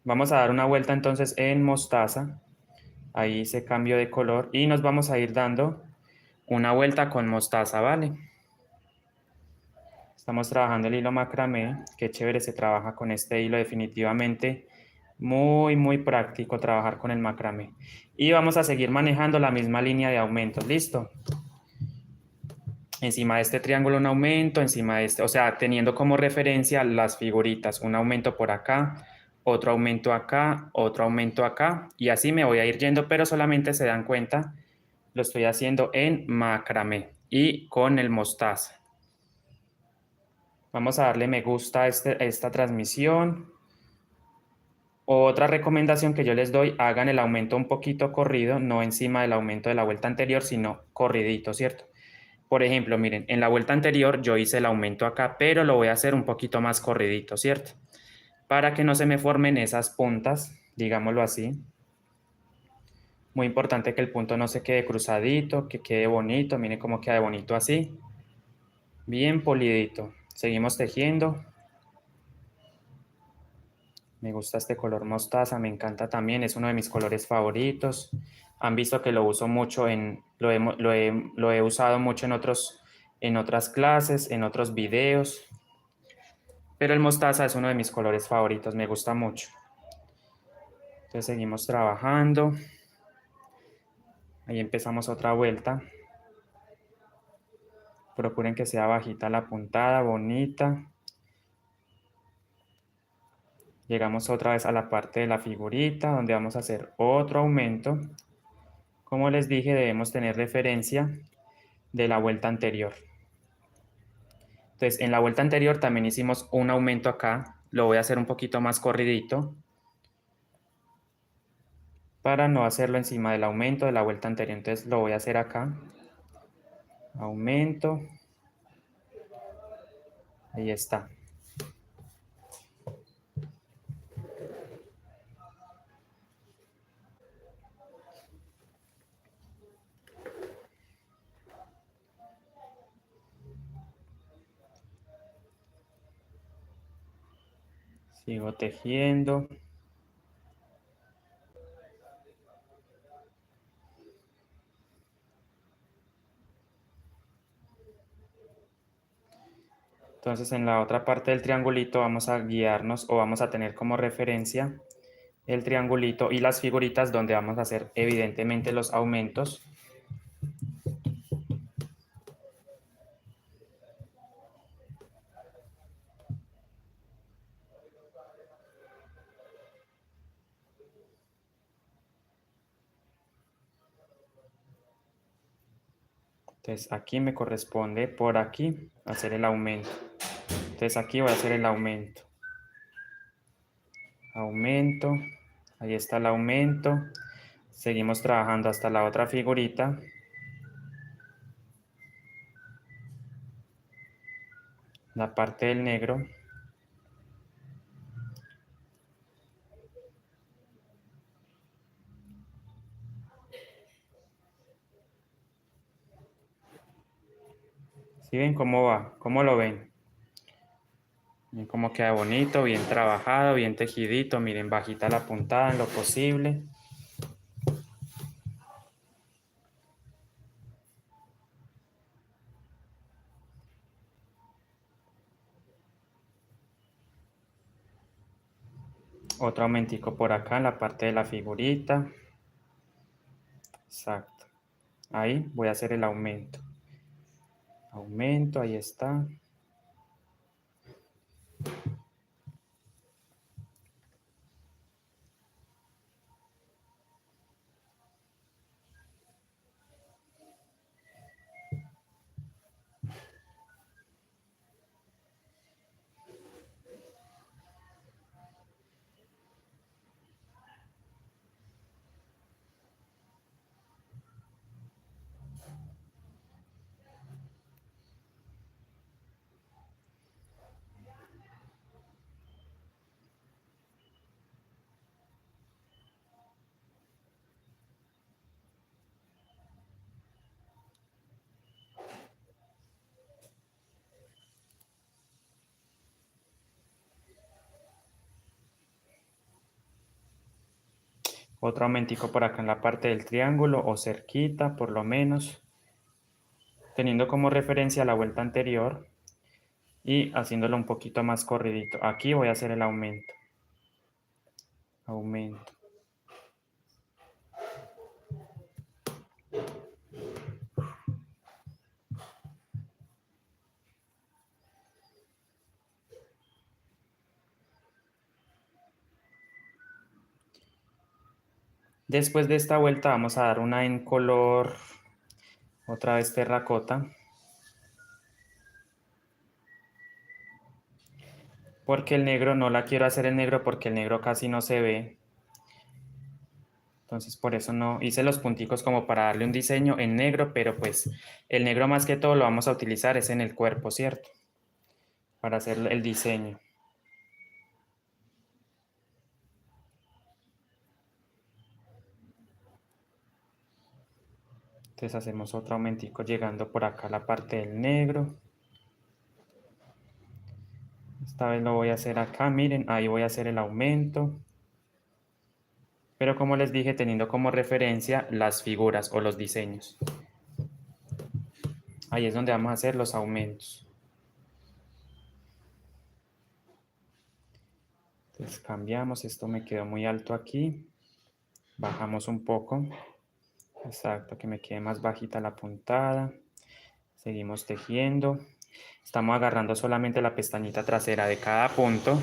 Vamos a dar una vuelta entonces en mostaza. Ahí hice cambio de color y nos vamos a ir dando una vuelta con mostaza, ¿vale? Estamos trabajando el hilo macramé. Qué chévere se trabaja con este hilo definitivamente. Muy, muy práctico trabajar con el macramé. Y vamos a seguir manejando la misma línea de aumentos. ¿Listo? Encima de este triángulo un aumento, encima de este, o sea, teniendo como referencia las figuritas. Un aumento por acá, otro aumento acá, otro aumento acá. Y así me voy a ir yendo, pero solamente se dan cuenta, lo estoy haciendo en macramé y con el mostaza. Vamos a darle me gusta a esta transmisión. Otra recomendación que yo les doy, hagan el aumento un poquito corrido, no encima del aumento de la vuelta anterior, sino corridito, ¿cierto? Por ejemplo, miren, en la vuelta anterior yo hice el aumento acá, pero lo voy a hacer un poquito más corridito, ¿cierto? Para que no se me formen esas puntas, digámoslo así. Muy importante que el punto no se quede cruzadito, que quede bonito, miren cómo queda bonito así. Bien polidito. Seguimos tejiendo. Me gusta este color mostaza, me encanta también, es uno de mis colores favoritos. Han visto que lo uso mucho lo he usado mucho en otras clases, en otros videos. Pero el mostaza es uno de mis colores favoritos, me gusta mucho. Entonces seguimos trabajando. Ahí empezamos otra vuelta. Procuren que sea bajita la puntada, bonita. Llegamos otra vez a la parte de la figurita, donde vamos a hacer otro aumento. Como les dije, debemos tener referencia de la vuelta anterior. Entonces, en la vuelta anterior también hicimos un aumento acá. Lo voy a hacer un poquito más corridito para no hacerlo encima del aumento de la vuelta anterior. Entonces, lo voy a hacer acá. Aumento. Ahí está. Sigo tejiendo. Entonces, en la otra parte del triangulito vamos a guiarnos o vamos a tener como referencia el triangulito y las figuritas donde vamos a hacer evidentemente los aumentos. Entonces aquí me corresponde por aquí hacer el aumento. Entonces aquí voy a hacer el aumento. Aumento. Ahí está el aumento. Seguimos trabajando hasta la otra figurita. La parte del negro. ¿Sí ven cómo va? ¿Cómo lo ven? Miren cómo queda bonito, bien trabajado, bien tejidito. Miren, bajita la puntada en lo posible. Otro aumentico por acá en la parte de la figurita. Exacto. Ahí voy a hacer el aumento. Aumento, ahí está. Otro aumentico por acá en la parte del triángulo o cerquita, por lo menos, teniendo como referencia la vuelta anterior y haciéndolo un poquito más corridito. Aquí voy a hacer el aumento. Aumento. Después de esta vuelta vamos a dar una en color, otra vez terracota, porque el negro no la quiero hacer en negro porque el negro casi no se ve. Entonces por eso no hice los punticos como para darle un diseño en negro, pero pues el negro más que todo lo vamos a utilizar es en el cuerpo, ¿cierto? Para hacer el diseño. Entonces hacemos otro aumentico llegando por acá a la parte del negro. Esta vez lo voy a hacer acá, miren, ahí voy a hacer el aumento. Pero como les dije, teniendo como referencia las figuras o los diseños. Ahí es donde vamos a hacer los aumentos. Entonces cambiamos, esto me quedó muy alto aquí. Bajamos un poco. Exacto, que me quede más bajita la puntada. Seguimos tejiendo. Estamos agarrando solamente la pestañita trasera de cada punto.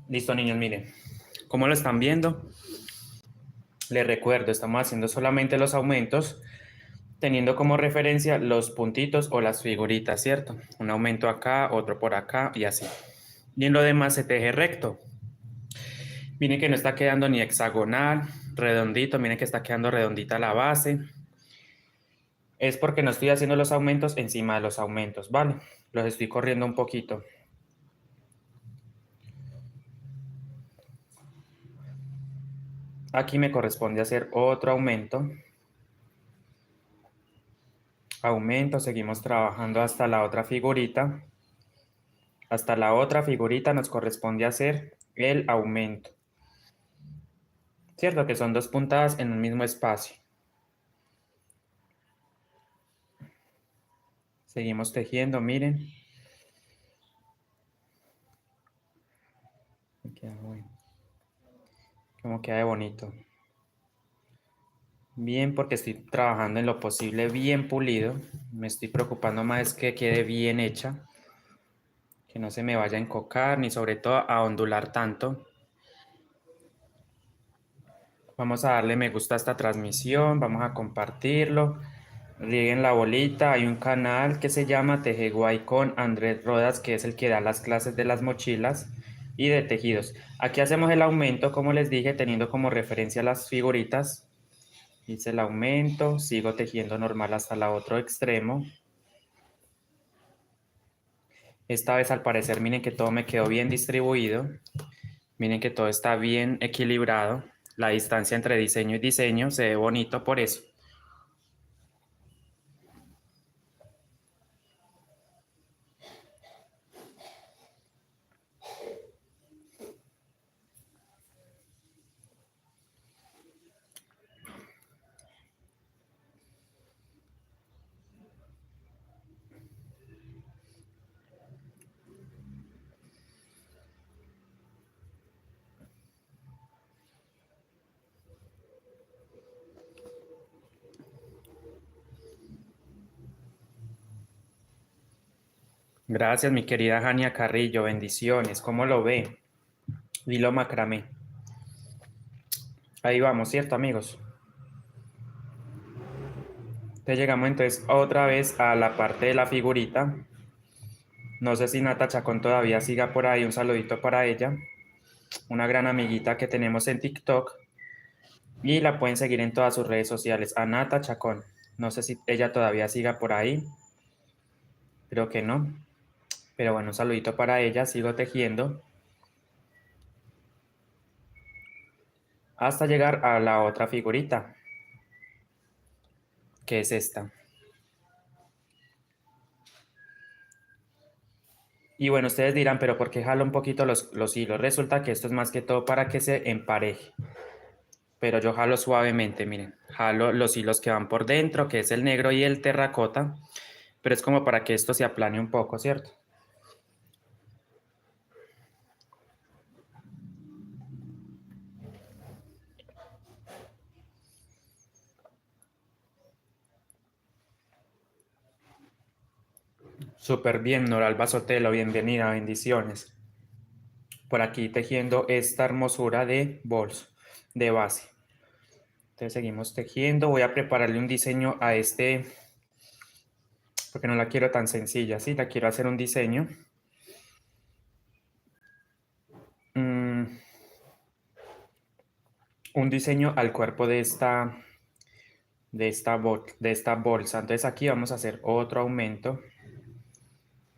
Listo, niños, miren. ¿Cómo lo están viendo? Les recuerdo, estamos haciendo solamente los aumentos, teniendo como referencia los puntitos o las figuritas, ¿cierto? Un aumento acá, otro por acá y así. Y en lo demás se teje recto. Miren que no está quedando ni hexagonal, redondito, miren que está quedando redondita la base. Es porque no estoy haciendo los aumentos encima de los aumentos, ¿vale? Los estoy corriendo un poquito. Aquí me corresponde hacer otro aumento. Aumento, seguimos trabajando hasta la otra figurita. Hasta la otra figurita nos corresponde hacer el aumento. ¿Cierto? Que son dos puntadas en un mismo espacio. Seguimos tejiendo, miren. Como queda de bonito. Bien, porque estoy trabajando en lo posible bien pulido. Me estoy preocupando más que quede bien hecha. Que no se me vaya a encocar ni sobre todo a ondular tanto. Vamos a darle me gusta a esta transmisión, vamos a compartirlo. Rieguen la bolita, hay un canal que se llama Tejeguay con Andrés Rodas, que es el que da las clases de las mochilas y de tejidos. Aquí hacemos el aumento, como les dije, teniendo como referencia las figuritas. Hice el aumento, sigo tejiendo normal hasta el otro extremo. Esta vez al parecer miren que todo me quedó bien distribuido. Miren que todo está bien equilibrado. La distancia entre diseño y diseño se ve bonito por eso. Gracias, mi querida Jania Carrillo. Bendiciones. ¿Cómo lo ve? Hilo macramé. Ahí vamos, ¿cierto, amigos? Entonces llegamos entonces otra vez a la parte de la figurita. No sé si Nata Chacón todavía siga por ahí. Un saludito para ella. Una gran amiguita que tenemos en TikTok. Y la pueden seguir en todas sus redes sociales. A Nata Chacón. No sé si ella todavía siga por ahí. Creo que no. Pero bueno, un saludito para ella. Sigo tejiendo. Hasta llegar a la otra figurita. Que es esta. Y bueno, ustedes dirán, pero ¿por qué jalo un poquito los hilos? Resulta que esto es más que todo para que se empareje. Pero yo jalo suavemente, miren. Jalo los hilos que van por dentro, que es el negro y el terracota. Pero es como para que esto se aplane un poco, ¿cierto? Súper bien, Noralba Sotelo, bienvenida, bendiciones. Por aquí tejiendo esta hermosura de bolso, de base. Entonces seguimos tejiendo. Voy a prepararle un diseño a este, porque no la quiero tan sencilla, ¿sí? La quiero hacer un diseño. Un diseño al cuerpo de esta bolsa. Entonces aquí vamos a hacer otro aumento.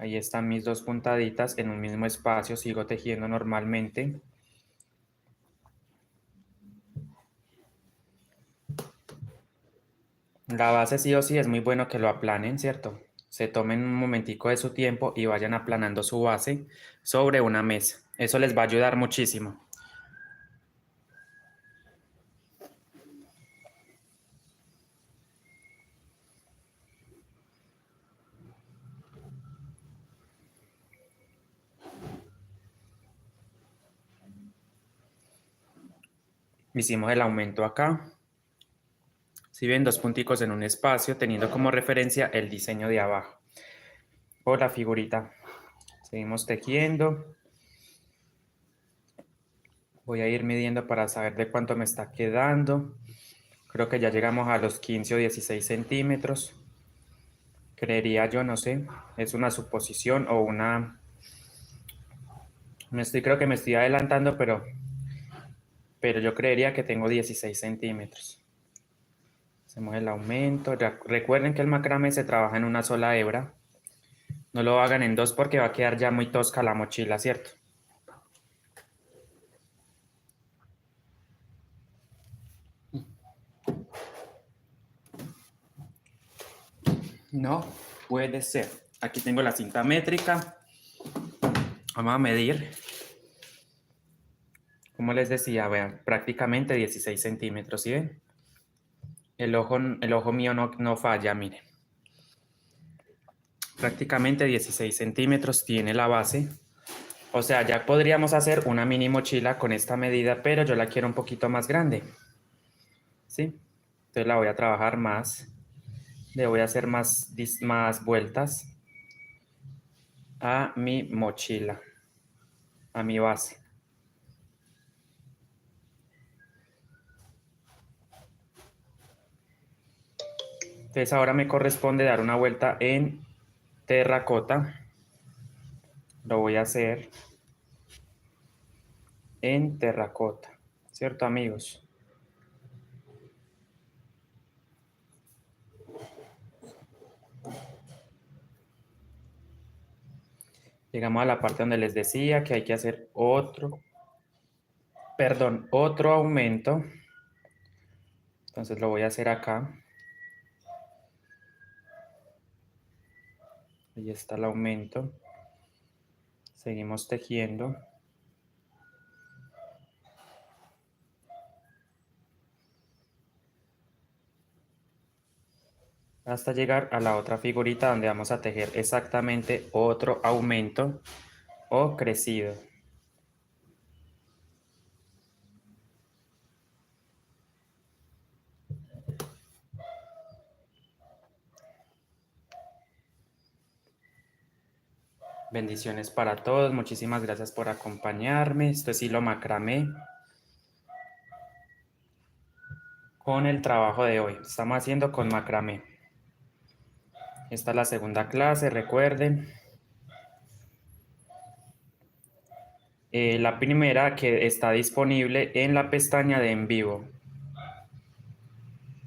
Ahí están mis dos puntaditas en un mismo espacio. Sigo tejiendo normalmente. La base sí o sí es muy bueno que lo aplanen, ¿cierto? Se tomen un momentico de su tiempo y vayan aplanando su base sobre una mesa. Eso les va a ayudar muchísimo. Hicimos el aumento acá. Si ven, dos punticos en un espacio, teniendo como referencia el diseño de abajo. O la figurita. Seguimos tejiendo. Voy a ir midiendo para saber de cuánto me está quedando. Creo que ya llegamos a los 15 o 16 centímetros. Creería yo, no sé. Es una suposición o una... Creo que me estoy adelantando, pero yo creería que tengo 16 centímetros. Hacemos el aumento. Recuerden que el macramé se trabaja en una sola hebra. No lo hagan en dos porque va a quedar ya muy tosca la mochila, ¿cierto? No puede ser. Aquí tengo la cinta métrica. Vamos a medir. Como les decía, vean, prácticamente 16 centímetros, ¿sí ven? El ojo mío no falla, miren. Prácticamente 16 centímetros tiene la base. O sea, ya podríamos hacer una mini mochila con esta medida, pero yo la quiero un poquito más grande. ¿Sí? Entonces la voy a trabajar más. Le voy a hacer más vueltas a mi mochila, a mi base. Entonces ahora me corresponde dar una vuelta en terracota. Lo voy a hacer en terracota, ¿cierto, amigos? Llegamos a la parte donde les decía que hay que hacer otro aumento. Entonces lo voy a hacer acá. Ahí está el aumento. Seguimos tejiendo. Hasta llegar a la otra figurita donde vamos a tejer exactamente otro aumento o crecido. Bendiciones para todos. Muchísimas gracias por acompañarme. Esto es hilo macramé con el trabajo de hoy. Estamos haciendo con macramé. Esta es la segunda clase, recuerden. La primera que está disponible en la pestaña de en vivo.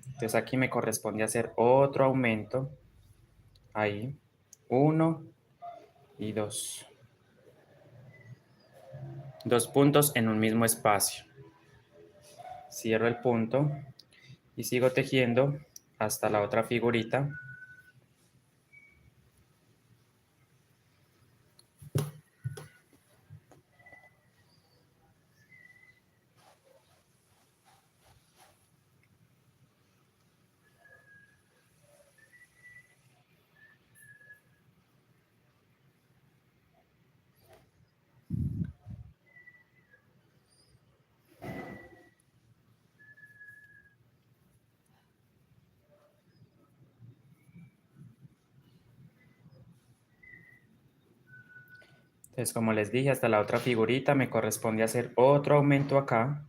Entonces aquí me corresponde hacer otro aumento. Ahí. 1 y 2. 2 puntos en un mismo espacio. Cierro el punto y sigo tejiendo hasta la otra figurita. Entonces, como les dije, hasta la otra figurita me corresponde hacer otro aumento acá.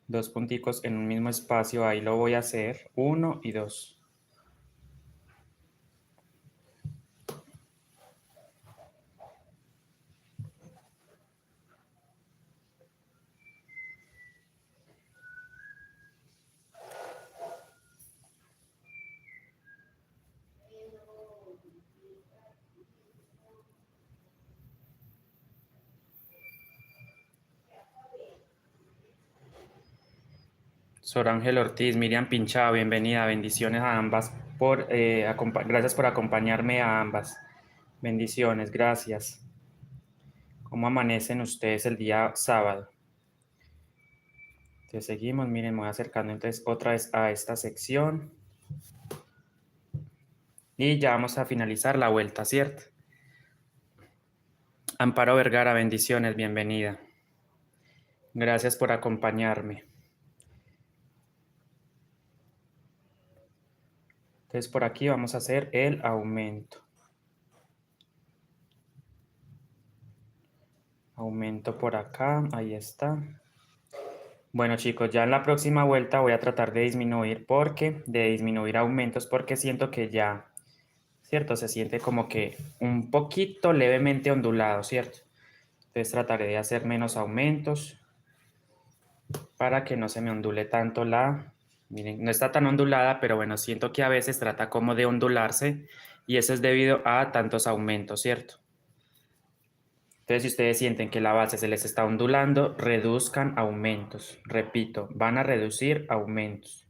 2 punticos en un mismo espacio, ahí lo voy a hacer. 1 y 2. Sor Ángel Ortiz, Miriam Pinchado, bienvenida, bendiciones a ambas. Gracias por acompañarme a ambas. Bendiciones, gracias. ¿Cómo amanecen ustedes el día sábado? Entonces seguimos, miren, me voy acercando entonces otra vez a esta sección. Y ya vamos a finalizar la vuelta, ¿cierto? Amparo Vergara, bendiciones, bienvenida. Gracias por acompañarme. Entonces por aquí vamos a hacer el aumento. Aumento por acá, ahí está. Bueno chicos, ya en la próxima vuelta voy a tratar de disminuir aumentos porque siento que ya, ¿cierto? Se siente como que un poquito levemente ondulado, ¿cierto? Entonces trataré de hacer menos aumentos para que no se me ondule tanto miren, no está tan ondulada, pero bueno, siento que a veces trata como de ondularse y eso es debido a tantos aumentos, ¿cierto? Entonces, si ustedes sienten que la base se les está ondulando, reduzcan aumentos. Repito, van a reducir aumentos.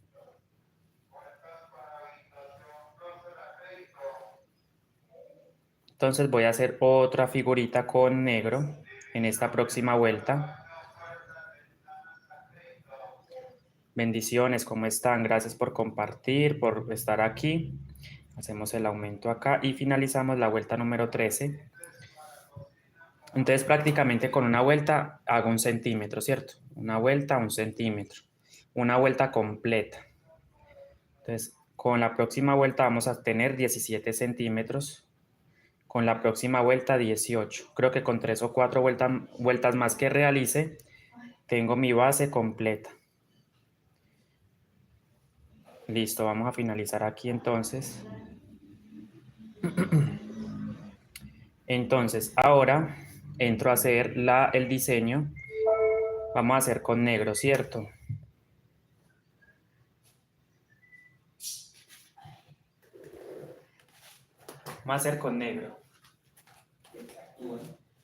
Entonces voy a hacer otra figurita con negro en esta próxima vuelta. Bendiciones, ¿cómo están? Gracias por compartir, por estar aquí. Hacemos el aumento acá y finalizamos la vuelta número 13. Entonces prácticamente con una vuelta hago 1 centímetro, ¿cierto? Una vuelta, 1 centímetro. Una vuelta completa. Entonces con la próxima vuelta vamos a tener 17 centímetros. Con la próxima vuelta 18. Creo que con 3 o 4 vueltas más que realice, tengo mi base completa. Listo, vamos a finalizar aquí entonces. Entonces, ahora entro a hacer el diseño. Vamos a hacer con negro, ¿cierto? Vamos a hacer con negro.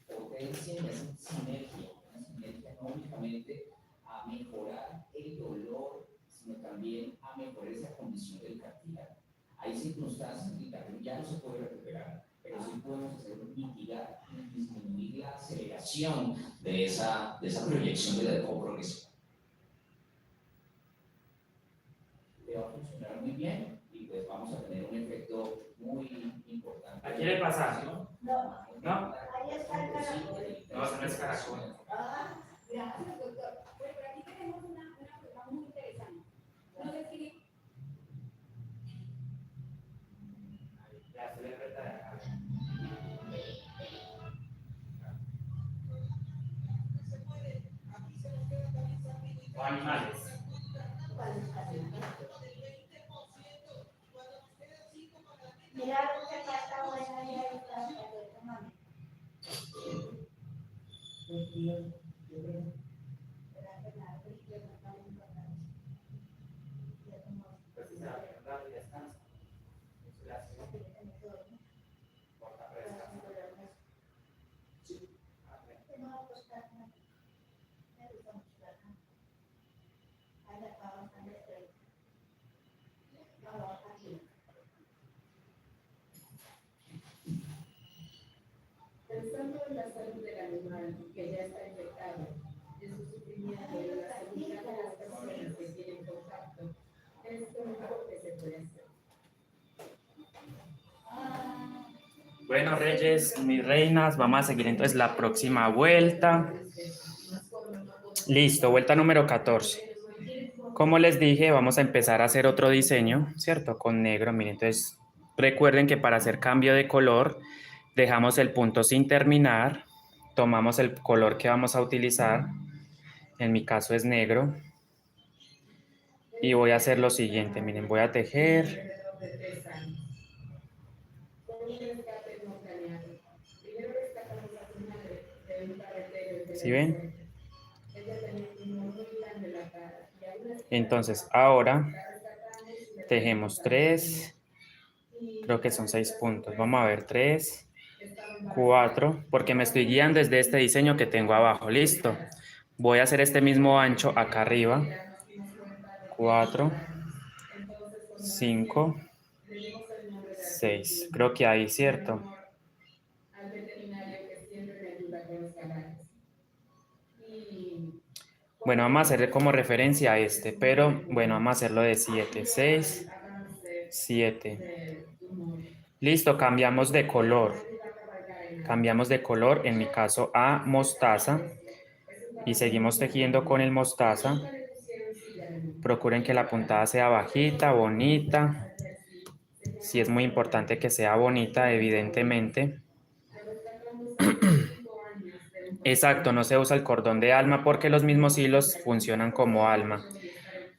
Potencia y hacen sinergia, una sinergia no únicamente a mejorar el dolor, sino también a mejorar esa condición del cartílago. Hay circunstancias en que el cartílago ya no se puede recuperar, pero sí podemos hacer mitigar y disminuir la aceleración de esa proyección de la decoprogresión. Le va a funcionar muy bien y pues vamos a tener un efecto muy importante. ¿A quién le pasa? ¿No? ¿No? Ahí está el caracol. No, eso no es caracol. Ah, gracias, doctor. Bueno, pero aquí tenemos una cosa muy interesante. No sé si... Ya se le reta de acá. O animales. Mira, que está buena y ahí está. Pensando en la salud del animal que ya está infectado, en su sufrimiento y en la seguridad de las personas que tienen contacto, es lo mejor que se puede hacer. Bueno, Reyes, mis reinas, vamos a seguir entonces la próxima vuelta. Listo, vuelta número 14. Como les dije, vamos a empezar a hacer otro diseño, ¿cierto? Con negro, miren, entonces recuerden que para hacer cambio de color, dejamos el punto sin terminar, tomamos el color que vamos a utilizar, en mi caso es negro, y voy a hacer lo siguiente, miren, voy a tejer. ¿Sí ven? Entonces, ahora tejemos 3, creo que son 6 puntos. Vamos a ver, 3, 4, porque me estoy guiando desde este diseño que tengo abajo. Listo. Voy a hacer este mismo ancho acá arriba. 4, 5, 6. Creo que ahí, ¿cierto? Bueno, vamos a hacer como referencia a este, pero bueno, vamos a hacerlo de 7, 6, 7. Listo, cambiamos de color. Cambiamos de color, en mi caso a mostaza, y seguimos tejiendo con el mostaza. Procuren que la puntada sea bajita, bonita. Sí es muy importante que sea bonita, evidentemente. Exacto, no se usa el cordón de alma porque los mismos hilos funcionan como alma.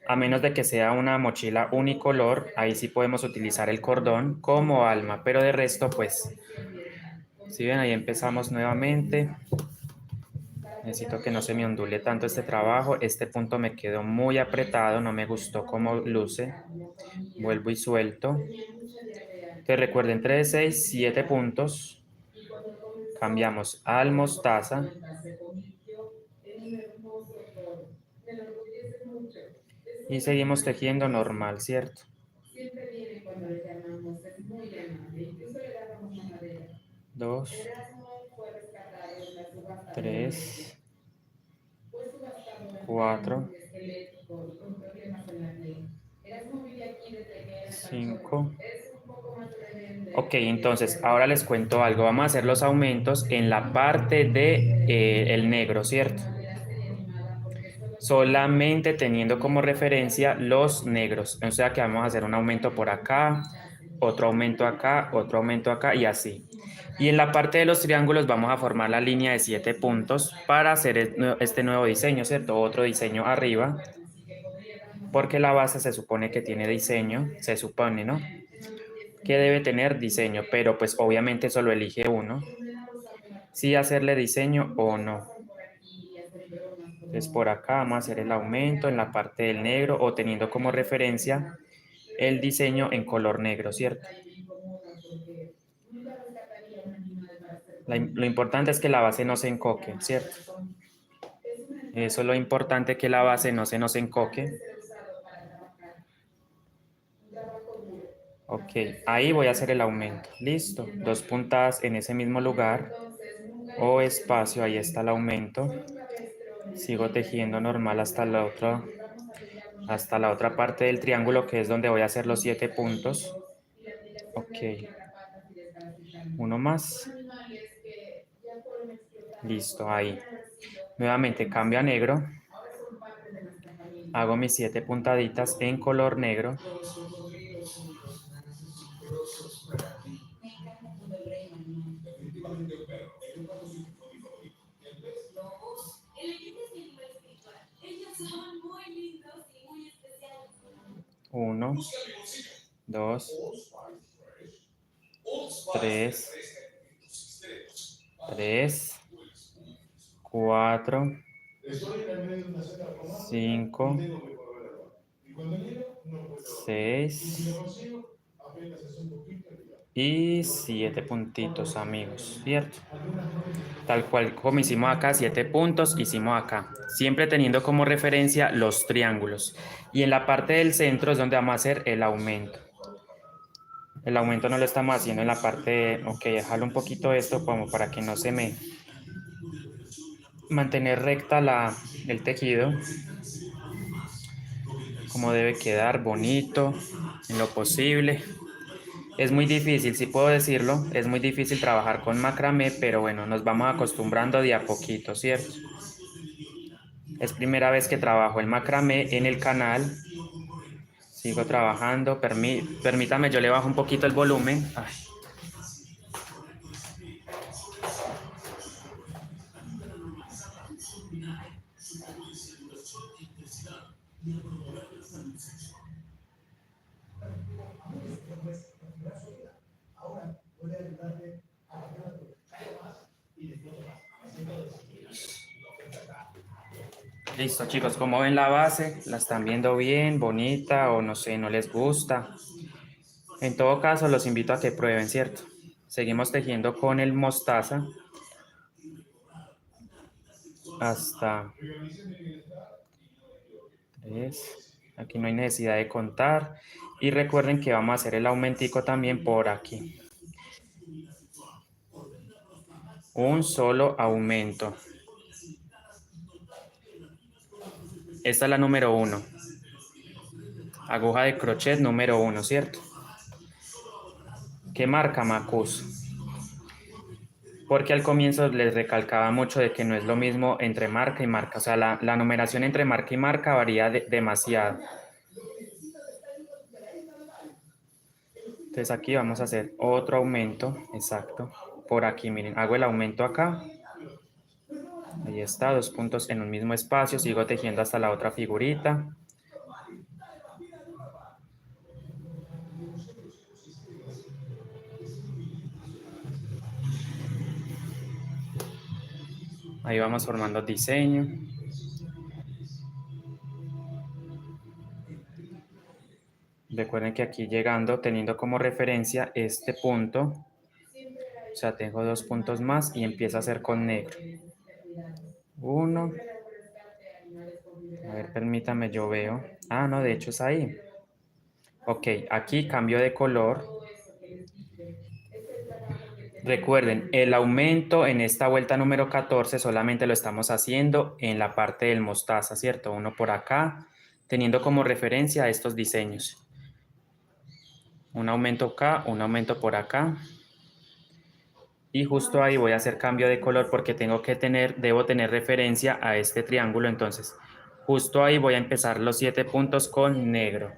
A menos de que sea una mochila unicolor, ahí sí podemos utilizar el cordón como alma, pero de resto, pues, si ven, ahí empezamos nuevamente. Necesito que no se me ondule tanto este trabajo. Este punto me quedó muy apretado, no me gustó cómo luce. Vuelvo y suelto. Entonces recuerden 3, 6, 7 puntos. Cambiamos al mostaza. Y seguimos tejiendo normal, ¿cierto? Dos, tres, cuatro, cinco. Ok, entonces ahora les cuento algo. Vamos a hacer los aumentos en la parte de el negro, ¿cierto? Solamente teniendo como referencia los negros. O sea que vamos a hacer un aumento por acá, otro aumento acá y así. Y en la parte de los triángulos vamos a formar la línea de 7 puntos para hacer este nuevo diseño, ¿cierto? Otro diseño arriba, porque la base se supone que tiene diseño, se supone, ¿no? Que debe tener diseño, pero pues obviamente solo elige uno, si hacerle diseño o no. Entonces por acá vamos a hacer el aumento en la parte del negro o teniendo como referencia el diseño en color negro, ¿cierto? Lo importante es que la base no se encoque, ¿cierto? Eso es lo importante, que la base no se nos encoque. Ok, ahí voy a hacer el aumento. Listo. 2 puntadas en ese mismo lugar o espacio. Ahí está el aumento. Sigo tejiendo normal hasta la otra parte del triángulo, que es donde voy a hacer los 7 puntos. Ok. Uno más. Listo, ahí. Nuevamente cambio a negro. Hago mis 7 puntaditas en color negro. Uno, dos, tres, tres, cuatro, cinco, seis y 7 puntitos, amigos, ¿cierto? Tal cual como hicimos acá, 7 puntos, hicimos acá, siempre teniendo como referencia los triángulos. Y en la parte del centro es donde vamos a hacer el aumento. El aumento no lo estamos haciendo en la parte, ok, jalo un poquito esto como para que no se me... Mantener recta el tejido, como debe quedar, bonito, en lo posible. Es muy difícil, si puedo decirlo, es muy difícil trabajar con macramé, pero bueno, nos vamos acostumbrando de a poquito, ¿cierto? Es primera vez que trabajo el macramé en el canal. Sigo trabajando, permítame, yo le bajo un poquito el volumen. Ay. Listo, chicos, como ven la base, la están viendo bien, bonita o no sé, no les gusta. En todo caso, los invito a que prueben, ¿cierto? Seguimos tejiendo con el mostaza hasta 3. Aquí no hay necesidad de contar. Y recuerden que vamos a hacer el aumentico también por aquí. Un solo aumento. Esta es la número 1. Aguja de crochet número 1, ¿cierto? ¿Qué marca, Macus? Porque al comienzo les recalcaba mucho de que no es lo mismo entre marca y marca. O sea, la numeración entre marca y marca varía demasiado. Entonces aquí vamos a hacer otro aumento, exacto. Por aquí, miren, hago el aumento acá. Ahí está, 2 puntos en un mismo espacio. Sigo tejiendo hasta la otra figurita. Ahí vamos formando diseño. Recuerden que aquí llegando, teniendo como referencia este punto, o sea, tengo 2 puntos más y empiezo a hacer con negro. 1. A ver, permítame, yo veo. Ah, no, de hecho es ahí. Ok, aquí cambio de color. Recuerden, el aumento en esta vuelta número 14 solamente lo estamos haciendo en la parte del mostaza, ¿cierto? Uno por acá, teniendo como referencia estos diseños. Un aumento acá, un aumento por acá. Y justo ahí voy a hacer cambio de color porque debo tener referencia a este triángulo. Entonces, justo ahí voy a empezar los 7 puntos con negro.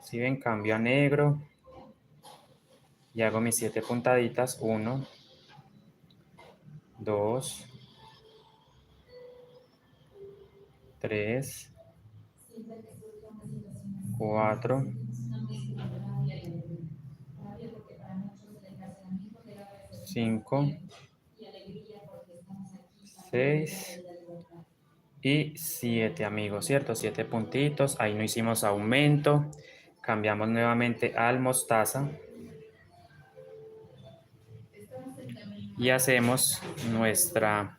Si ven, cambio a negro y hago mis 7 puntaditas. 1, 2, 3, 4, 5, 6 y 7, amigos, ¿cierto? 7 puntitos. Ahí no hicimos aumento. Cambiamos nuevamente al mostaza. Y hacemos nuestra...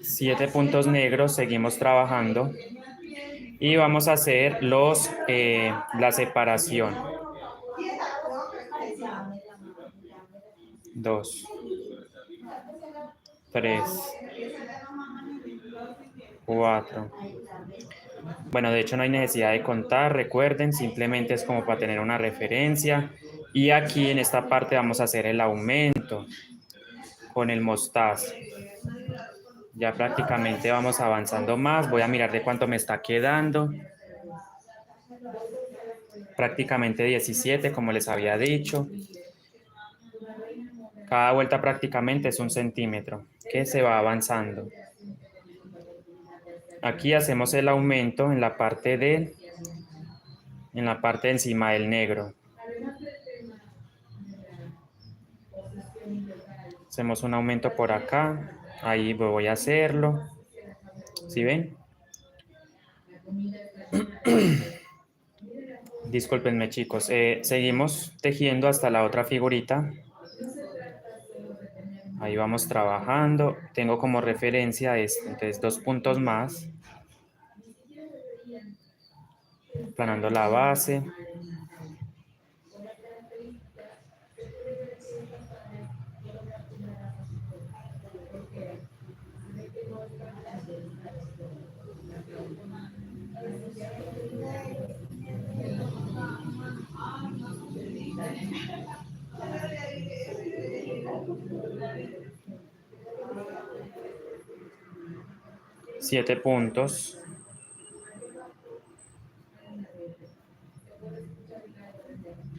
Siete puntos negros, seguimos trabajando y vamos a hacer la separación. 2, 3, 4. Bueno, de hecho no hay necesidad de contar, recuerden, simplemente es como para tener una referencia. Y aquí en esta parte vamos a hacer el aumento con el mostaza. Ya prácticamente vamos avanzando más. Voy a mirar de cuánto me está quedando. Prácticamente 17, como les había dicho. Cada vuelta prácticamente es 1 centímetro que se va avanzando. Aquí hacemos el aumento en la parte de encima del negro. Hacemos un aumento por acá. Ahí voy a hacerlo. ¿Sí ven? Discúlpenme, chicos. Seguimos tejiendo hasta la otra figurita. Ahí vamos trabajando. Tengo como referencia entonces 2 puntos más. Planando la base. Siete puntos.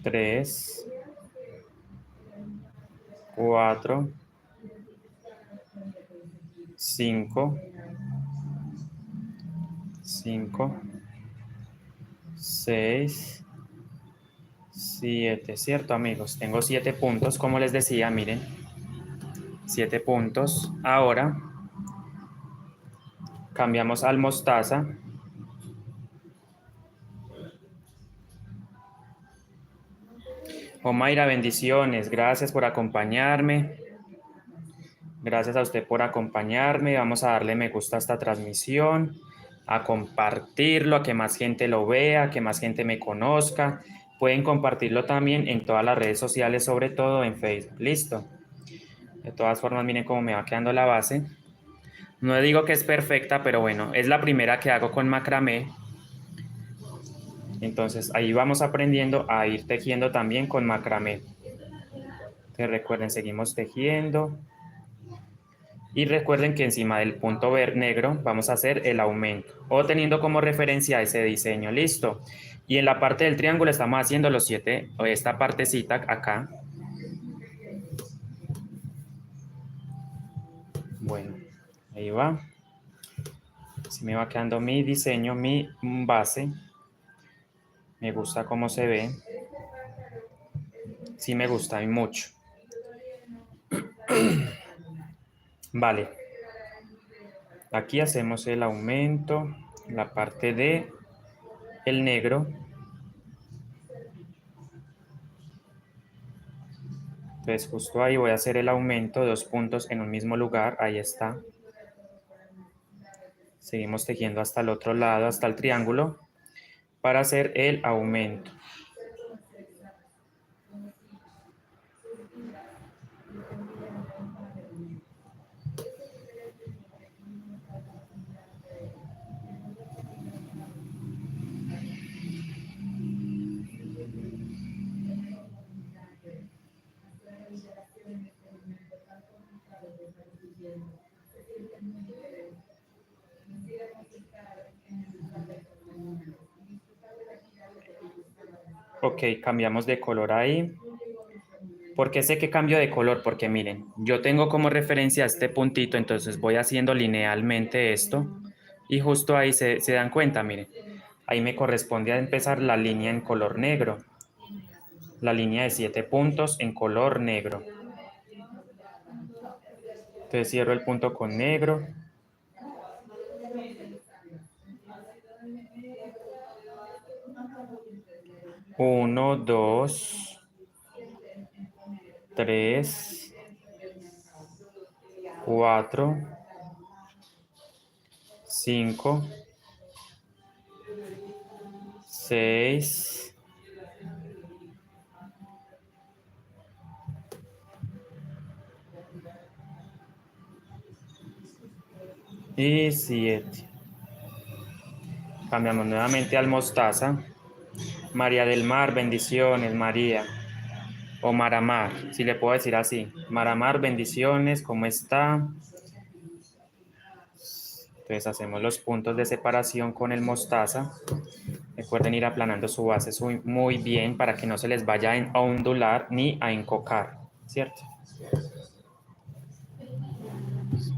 Tres, 4, 5, 6, 7, ¿cierto, amigos? Tengo 7 puntos, como les decía, miren. 7 puntos. Ahora cambiamos al mostaza. Omaira, bendiciones. Gracias por acompañarme. Gracias a usted por acompañarme. Vamos a darle me gusta a esta transmisión, a compartirlo, a que más gente lo vea, a que más gente me conozca. Pueden compartirlo también en todas las redes sociales, sobre todo en Facebook. Listo. De todas formas, miren cómo me va quedando la base. No digo que es perfecta, pero bueno, es la primera que hago con macramé. Entonces ahí vamos aprendiendo a ir tejiendo también con macramé. Entonces recuerden, seguimos tejiendo. Y recuerden que encima del punto negro vamos a hacer el aumento o teniendo como referencia ese diseño. Listo. Y en la parte del triángulo estamos haciendo los 7, o esta partecita acá. Bueno, ahí va. Así me va quedando mi diseño, mi base. Me gusta cómo se ve. Sí me gusta y mucho. Vale. Aquí hacemos el aumento, la parte de el negro. Entonces justo ahí voy a hacer el aumento, 2 puntos en un mismo lugar. Ahí está. Seguimos tejiendo hasta el otro lado, hasta el triángulo, para hacer el aumento. Ok, cambiamos de color ahí. ¿Por qué sé que cambio de color? Porque miren, yo tengo como referencia este puntito, entonces voy haciendo linealmente esto y justo ahí se dan cuenta, miren, ahí me corresponde a empezar la línea en color negro, la línea de 7 puntos en color negro. Entonces cierro el punto con negro. Uno, dos, tres, cuatro, 5, 6, 7. Cambiamos nuevamente al mostaza. María del Mar, bendiciones, María. O Maramar, si le puedo decir así. Maramar, bendiciones, ¿cómo está? Entonces hacemos los puntos de separación con el mostaza. Recuerden ir aplanando su base muy bien para que no se les vaya a ondular ni a encocar, ¿cierto?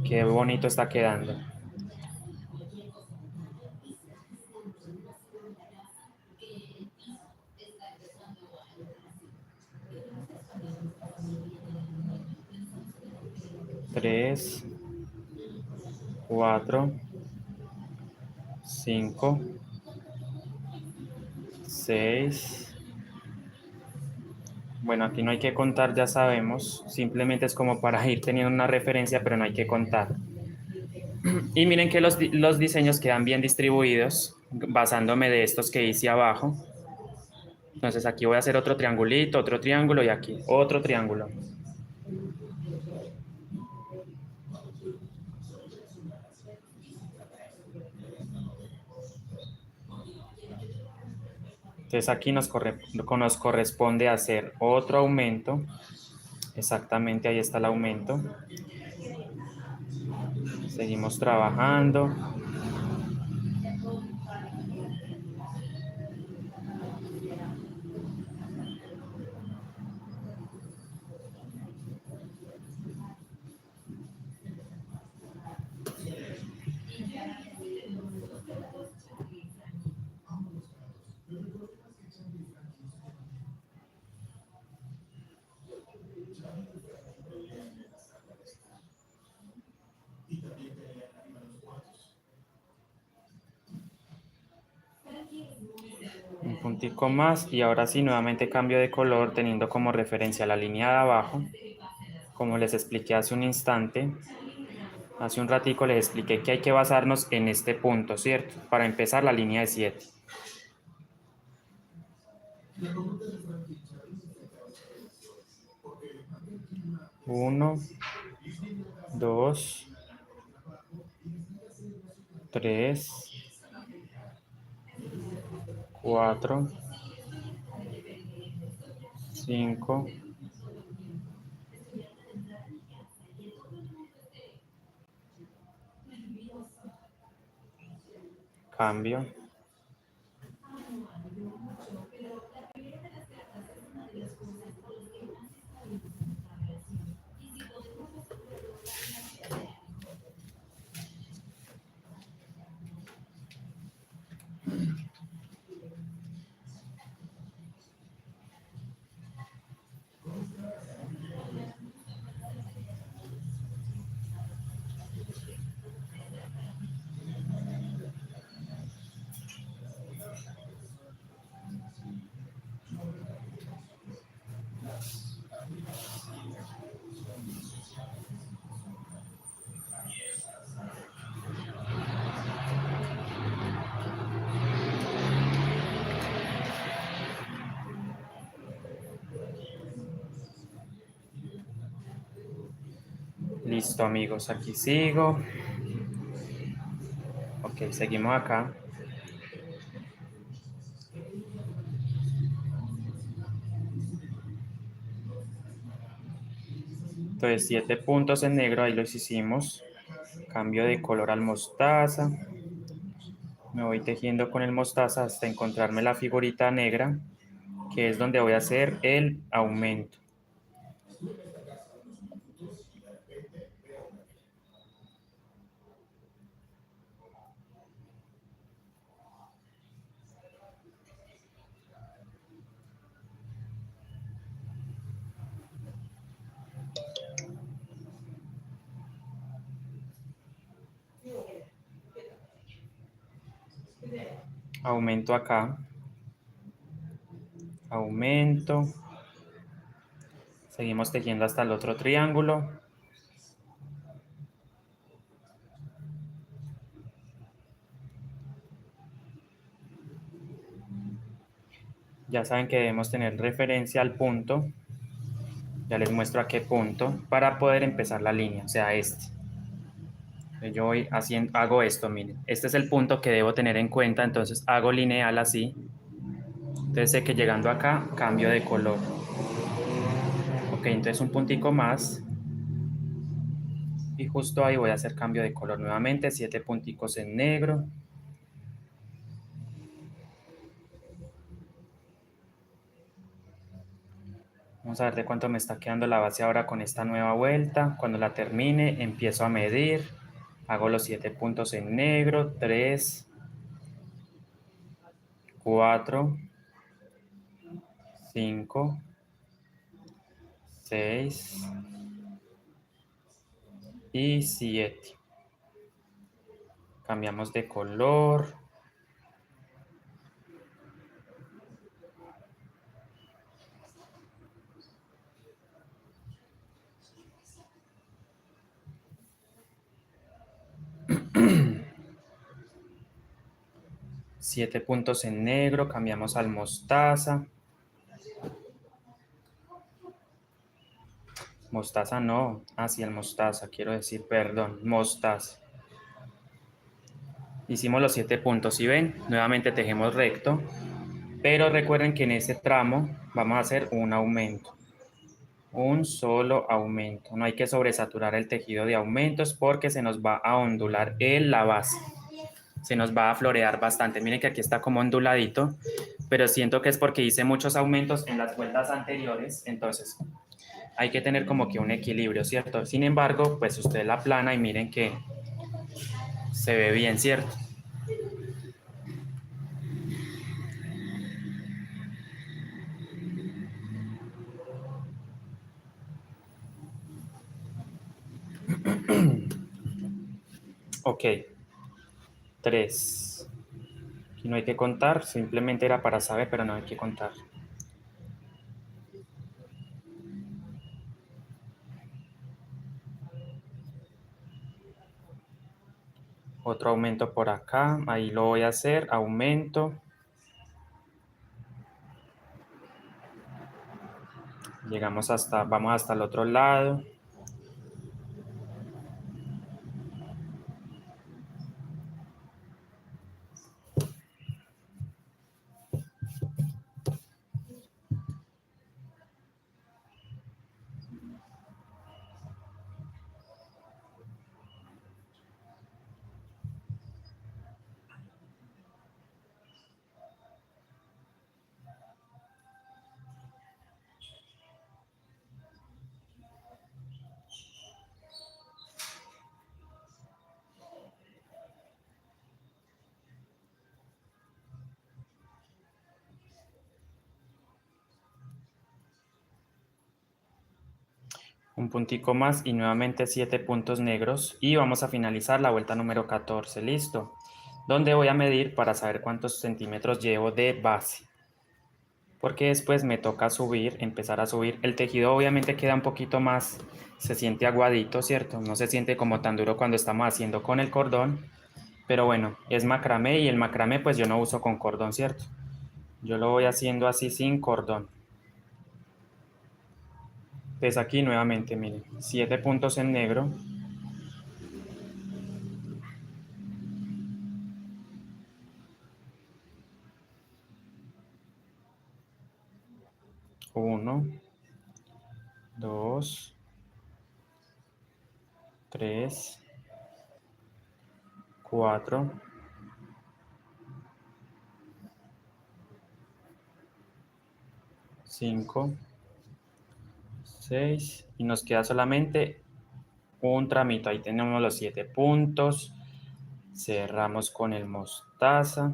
Qué bonito está quedando. Tres, 4, 5, 6. Bueno, aquí no hay que contar, ya sabemos. Simplemente es como para ir teniendo una referencia, pero no hay que contar. Y miren que los diseños quedan bien distribuidos, basándome de estos que hice abajo. Entonces aquí voy a hacer otro triangulito, otro triángulo y aquí otro triángulo. Entonces aquí nos corresponde hacer otro aumento. Exactamente, ahí está el aumento. Seguimos trabajando. Un puntico más y ahora sí nuevamente cambio de color teniendo como referencia la línea de abajo. Como les expliqué hace un instante, hace un ratico les expliqué que hay que basarnos en este punto, ¿cierto? Para empezar la línea de 7. Uno, dos, tres, cuatro, cinco, cambio. Listo, amigos, aquí sigo. Ok, seguimos acá. Entonces, 7 puntos en negro, ahí los hicimos. Cambio de color al mostaza. Me voy tejiendo con el mostaza hasta encontrarme la figurita negra, que es donde voy a hacer el aumento. Aumento acá. Aumento. Seguimos tejiendo hasta el otro triángulo. Ya saben que debemos tener referencia al punto. Ya les muestro a qué punto para poder empezar la línea, o sea, este. Yo voy haciendo, hago esto, miren. Este es el punto que debo tener en cuenta, entonces hago lineal así. Entonces sé que llegando acá, cambio de color. Ok, entonces un puntico más. Y justo ahí voy a hacer cambio de color nuevamente, 7 punticos en negro. Vamos a ver de cuánto me está quedando la base ahora con esta nueva vuelta. Cuando la termine, empiezo a medir. Hago los 7 puntos en negro, 3, 4, 5, 6 y 7. Cambiamos de color. Siete puntos en negro, cambiamos al mostaza. Mostaza no, el mostaza, quiero decir, perdón, mostaza. Hicimos los 7 puntos, ¿sí ven? Nuevamente tejemos recto, pero recuerden que en ese tramo vamos a hacer un aumento. Un solo aumento. No hay que sobresaturar el tejido de aumentos porque se nos va a ondular la base. Se nos va a florear bastante. Miren que aquí está como onduladito, pero siento que es porque hice muchos aumentos en las vueltas anteriores, entonces hay que tener como que un equilibrio, ¿cierto? Sin embargo, pues usted la plana y miren que se ve bien, ¿cierto? Ok, 3. Aquí no hay que contar, simplemente era para saber, pero no hay que contar. Otro aumento por acá, ahí lo voy a hacer, aumento. Llegamos hasta, vamos hasta el otro lado. Un puntico más y nuevamente 7 puntos negros y vamos a finalizar la vuelta número 14, listo, donde voy a medir para saber cuántos centímetros llevo de base, porque después me toca subir, empezar a subir. El tejido obviamente queda un poquito más, se siente aguadito, ¿cierto? No se siente como tan duro cuando estamos haciendo con el cordón, pero bueno, es macramé y el macramé pues yo no uso con cordón, ¿cierto? Yo lo voy haciendo así sin cordón. Pues aquí nuevamente, miren, 7 puntos en negro. Uno, dos, tres, cuatro, cinco, seis y nos queda solamente un tramito. Ahí tenemos los 7 puntos. Cerramos con el mostaza.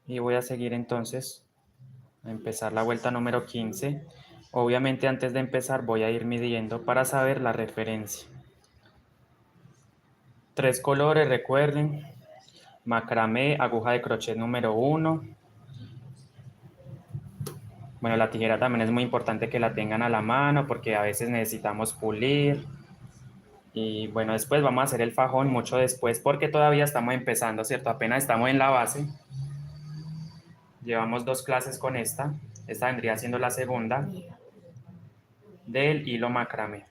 Y voy a seguir entonces a empezar la vuelta número 15. Obviamente antes de empezar voy a ir midiendo para saber la referencia. 3 colores, recuerden. Macramé, aguja de crochet número 1. Bueno, la tijera también es muy importante que la tengan a la mano porque a veces necesitamos pulir. Y bueno, después vamos a hacer el fajón mucho después porque todavía estamos empezando, ¿cierto? Apenas estamos en la base. Llevamos 2 clases con esta. Esta vendría siendo la segunda del hilo macramé.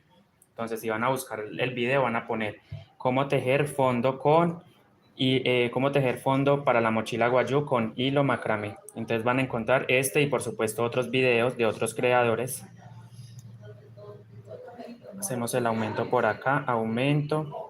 Entonces, si van a buscar el video, van a poner cómo tejer fondo con y cómo tejer fondo para la mochila guayú con hilo macramé. Entonces van a encontrar este y por supuesto otros videos de otros creadores. Hacemos el aumento por acá, aumento.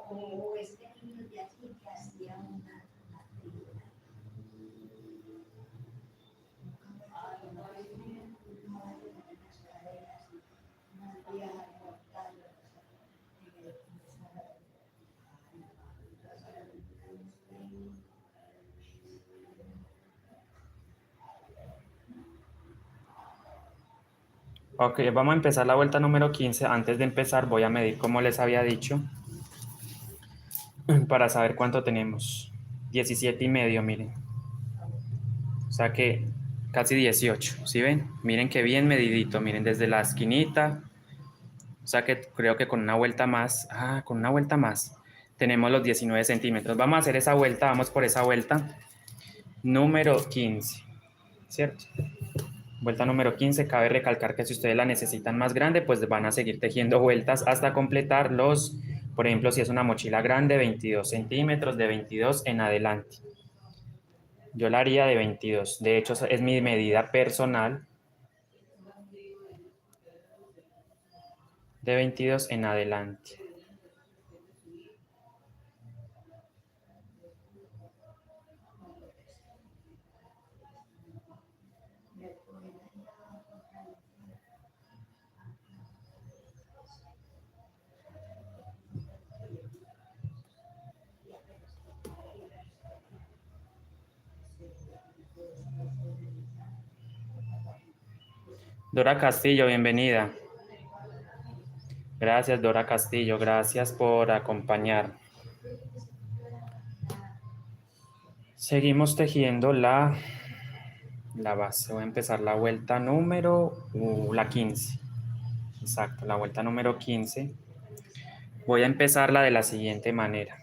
Ok, vamos a empezar la vuelta número 15. Antes de empezar voy a medir como les había dicho para saber cuánto tenemos. 17 y medio, miren. O sea que casi 18, ¿sí ven? Miren qué bien medidito, miren desde la esquinita. O sea que creo que con una vuelta más, con una vuelta más, tenemos los 19 centímetros. Vamos a hacer esa vuelta, vamos por esa vuelta. Número 15, ¿cierto? Vuelta número 15, cabe recalcar que si ustedes la necesitan más grande, pues van a seguir tejiendo vueltas hasta completar los, por ejemplo, si es una mochila grande, 22 centímetros, de 22 en adelante. Yo la haría de 22, de hecho es mi medida personal, de 22 en adelante. Dora Castillo, bienvenida. Gracias, Dora Castillo, gracias por acompañar. Seguimos tejiendo la base. Voy a empezar la vuelta número, la 15. Exacto, la vuelta número 15. Voy a empezarla de la siguiente manera.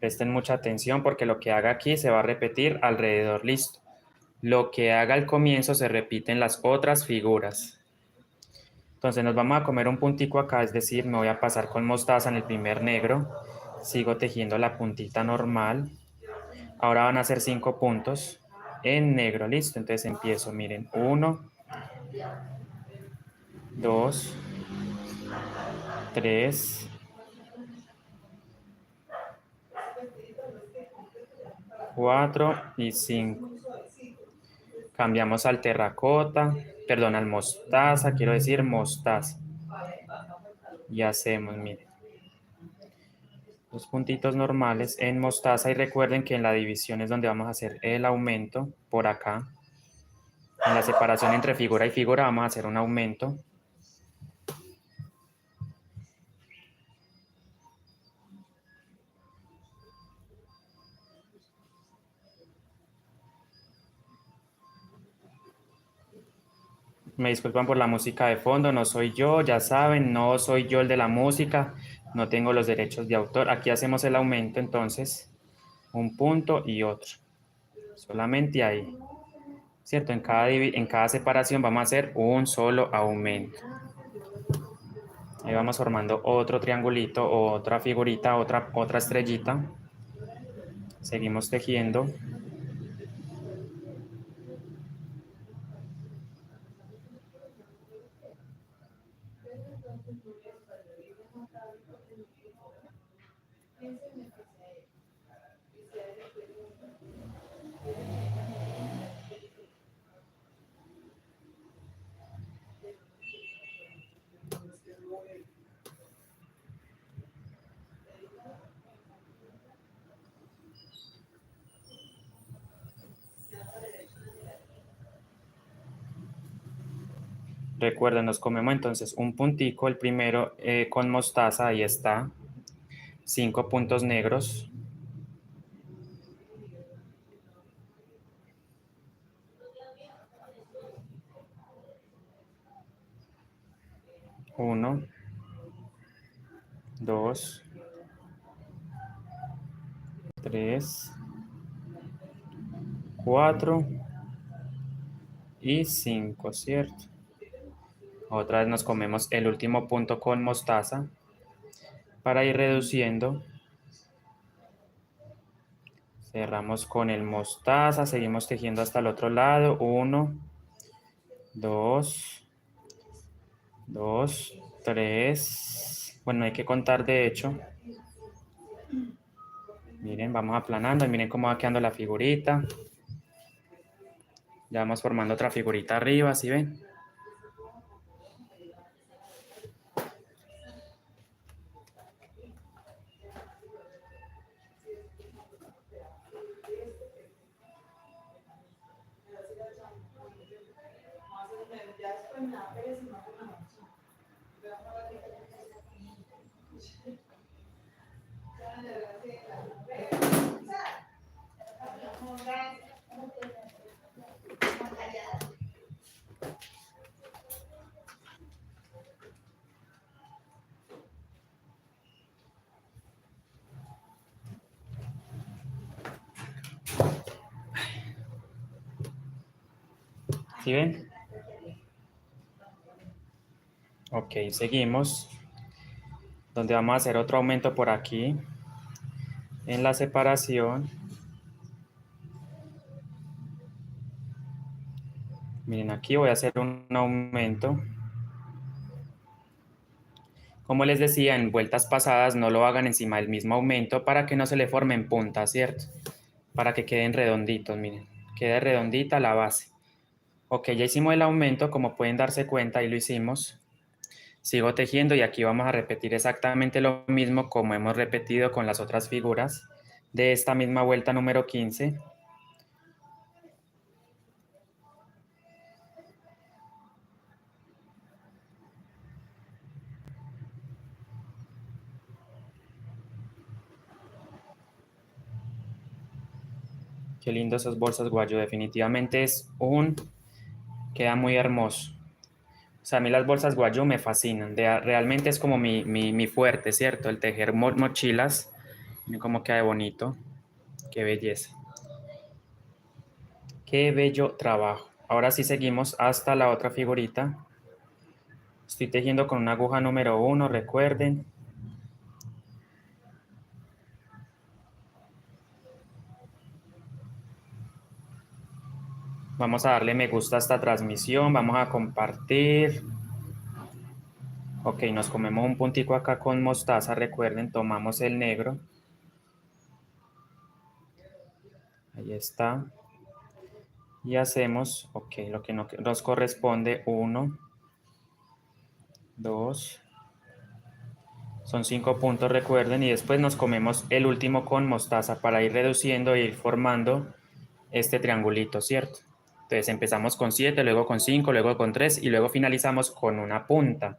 Presten mucha atención porque lo que haga aquí se va a repetir alrededor, listo. Lo que haga al comienzo se repite en las otras figuras. Entonces nos vamos a comer un puntico acá, es decir, me voy a pasar con mostaza en el primer negro. Sigo tejiendo la puntita normal. Ahora van a ser 5 puntos en negro, listo. Entonces empiezo, miren, 1, 2, 3, 4 y 5. Cambiamos al terracota, perdón, al mostaza, quiero decir mostaza. Y hacemos, miren, los puntitos normales en mostaza y recuerden que en la división es donde vamos a hacer el aumento por acá. En la separación entre figura y figura vamos a hacer un aumento. Me disculpan por la música de fondo, no soy yo, ya saben, no soy yo el de la música, no tengo los derechos de autor. Aquí hacemos el aumento, entonces, un punto y otro. Solamente ahí, ¿cierto? En cada separación vamos a hacer un solo aumento. Ahí vamos formando otro triangulito, otra figurita, otra estrellita. Seguimos tejiendo. Recuerden, nos comemos entonces un puntico, el primero con mostaza, ahí está. 5 puntos negros. Uno, dos, tres, cuatro y 5, ¿cierto? Otra vez nos comemos el último punto con mostaza para ir reduciendo. Cerramos con el mostaza, seguimos tejiendo hasta el otro lado. 1, 2, 2, 3. Bueno, hay que contar de hecho. Miren, vamos aplanando y miren cómo va quedando la figurita. Ya vamos formando otra figurita arriba, ¿sí ven? ¿Sí ven? Ok, seguimos. Donde vamos a hacer otro aumento por aquí. En la separación. Miren, aquí voy a hacer un aumento. Como les decía, en vueltas pasadas no lo hagan encima del mismo aumento para que no se le formen puntas, ¿cierto? Para que queden redonditos, miren. Quede redondita la base. Ok, ya hicimos el aumento, como pueden darse cuenta, ahí lo hicimos. Sigo tejiendo y aquí vamos a repetir exactamente lo mismo como hemos repetido con las otras figuras de esta misma vuelta número 15. Qué lindo esos bolsas guayo, definitivamente queda muy hermoso. O sea, a mí las bolsas guayo me fascinan, realmente es como mi fuerte, ¿cierto? El tejer mochilas, miren cómo queda de bonito, qué belleza. Qué bello trabajo. Ahora sí seguimos hasta la otra figurita. Estoy tejiendo con una aguja número 1, recuerden. Vamos a darle me gusta a esta transmisión, vamos a compartir. Ok, nos comemos un puntico acá con mostaza, recuerden, tomamos el negro. Ahí está. Y hacemos, ok, lo que nos corresponde, 1, 2, son 5 puntos, recuerden, y después nos comemos el último con mostaza para ir reduciendo e ir formando este triangulito, ¿cierto? Entonces empezamos con 7, luego con 5, luego con 3 y luego finalizamos con una punta.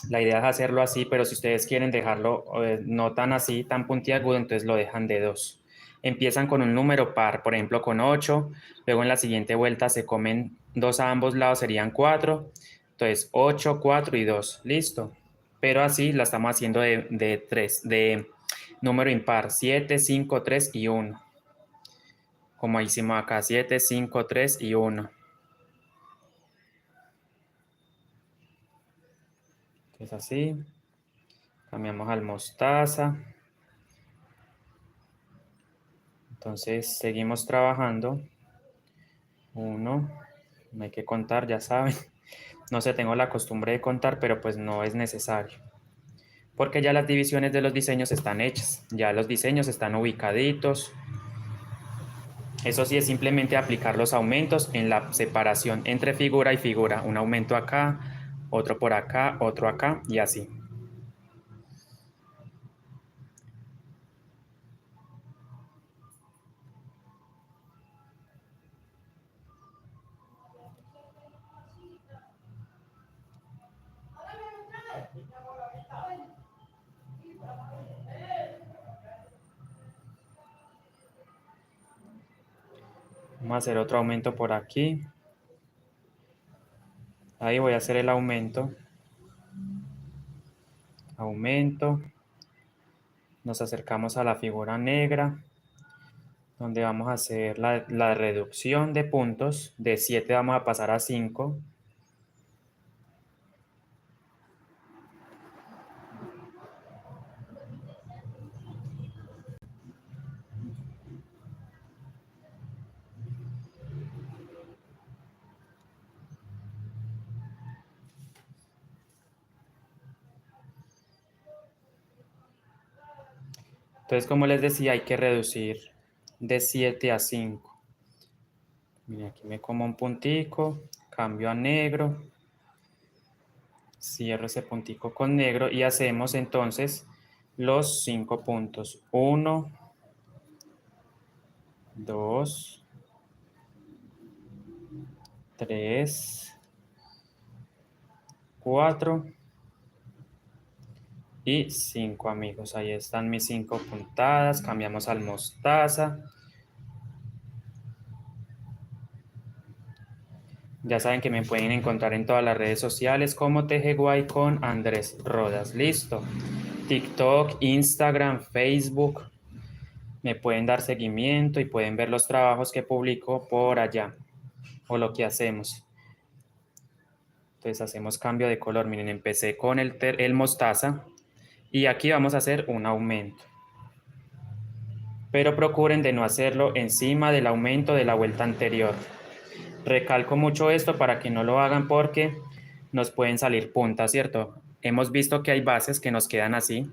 La idea es hacerlo así, pero si ustedes quieren dejarlo no tan así, tan puntiagudo, entonces lo dejan de 2. Empiezan con un número par, por ejemplo con 8, luego en la siguiente vuelta se comen 2 a ambos lados, serían 4, entonces 8, 4 y 2, listo. Pero así la estamos haciendo de 3, de número impar, 7, 5, 3 y 1. Como hicimos acá, 7, 5, 3 y 1. Entonces así, cambiamos al mostaza. Entonces seguimos trabajando. 1, no hay que contar, ya saben. No sé, tengo la costumbre de contar, pero pues no es necesario. Porque ya las divisiones de los diseños están hechas. Ya los diseños están ubicaditos. Eso sí es simplemente aplicar los aumentos en la separación entre figura y figura. Un aumento acá, otro por acá, otro acá y así. Vamos a hacer otro aumento por aquí. Ahí voy a hacer el aumento. Aumento. Nos acercamos a la figura negra, donde vamos a hacer la reducción de puntos. De 7 vamos a pasar a 5. Entonces, como les decía, hay que reducir de 7 a 5. Miren, aquí me como un puntico, cambio a negro, cierro ese puntico con negro y hacemos entonces los 5 puntos. 1, 2, 3, 4 y 5, amigos. Ahí están mis 5 puntadas. Cambiamos al mostaza. Ya saben que me pueden encontrar en todas las redes sociales como Tejeguay con Andrés Rodas. Listo. TikTok, Instagram, Facebook. Me pueden dar seguimiento y pueden ver los trabajos que publico por allá o lo que hacemos. Entonces hacemos cambio de color. Miren, empecé con el mostaza y aquí vamos a hacer un aumento. Pero procuren de no hacerlo encima del aumento de la vuelta anterior. Recalco mucho esto para que no lo hagan porque nos pueden salir puntas, ¿cierto? Hemos visto que hay bases que nos quedan así,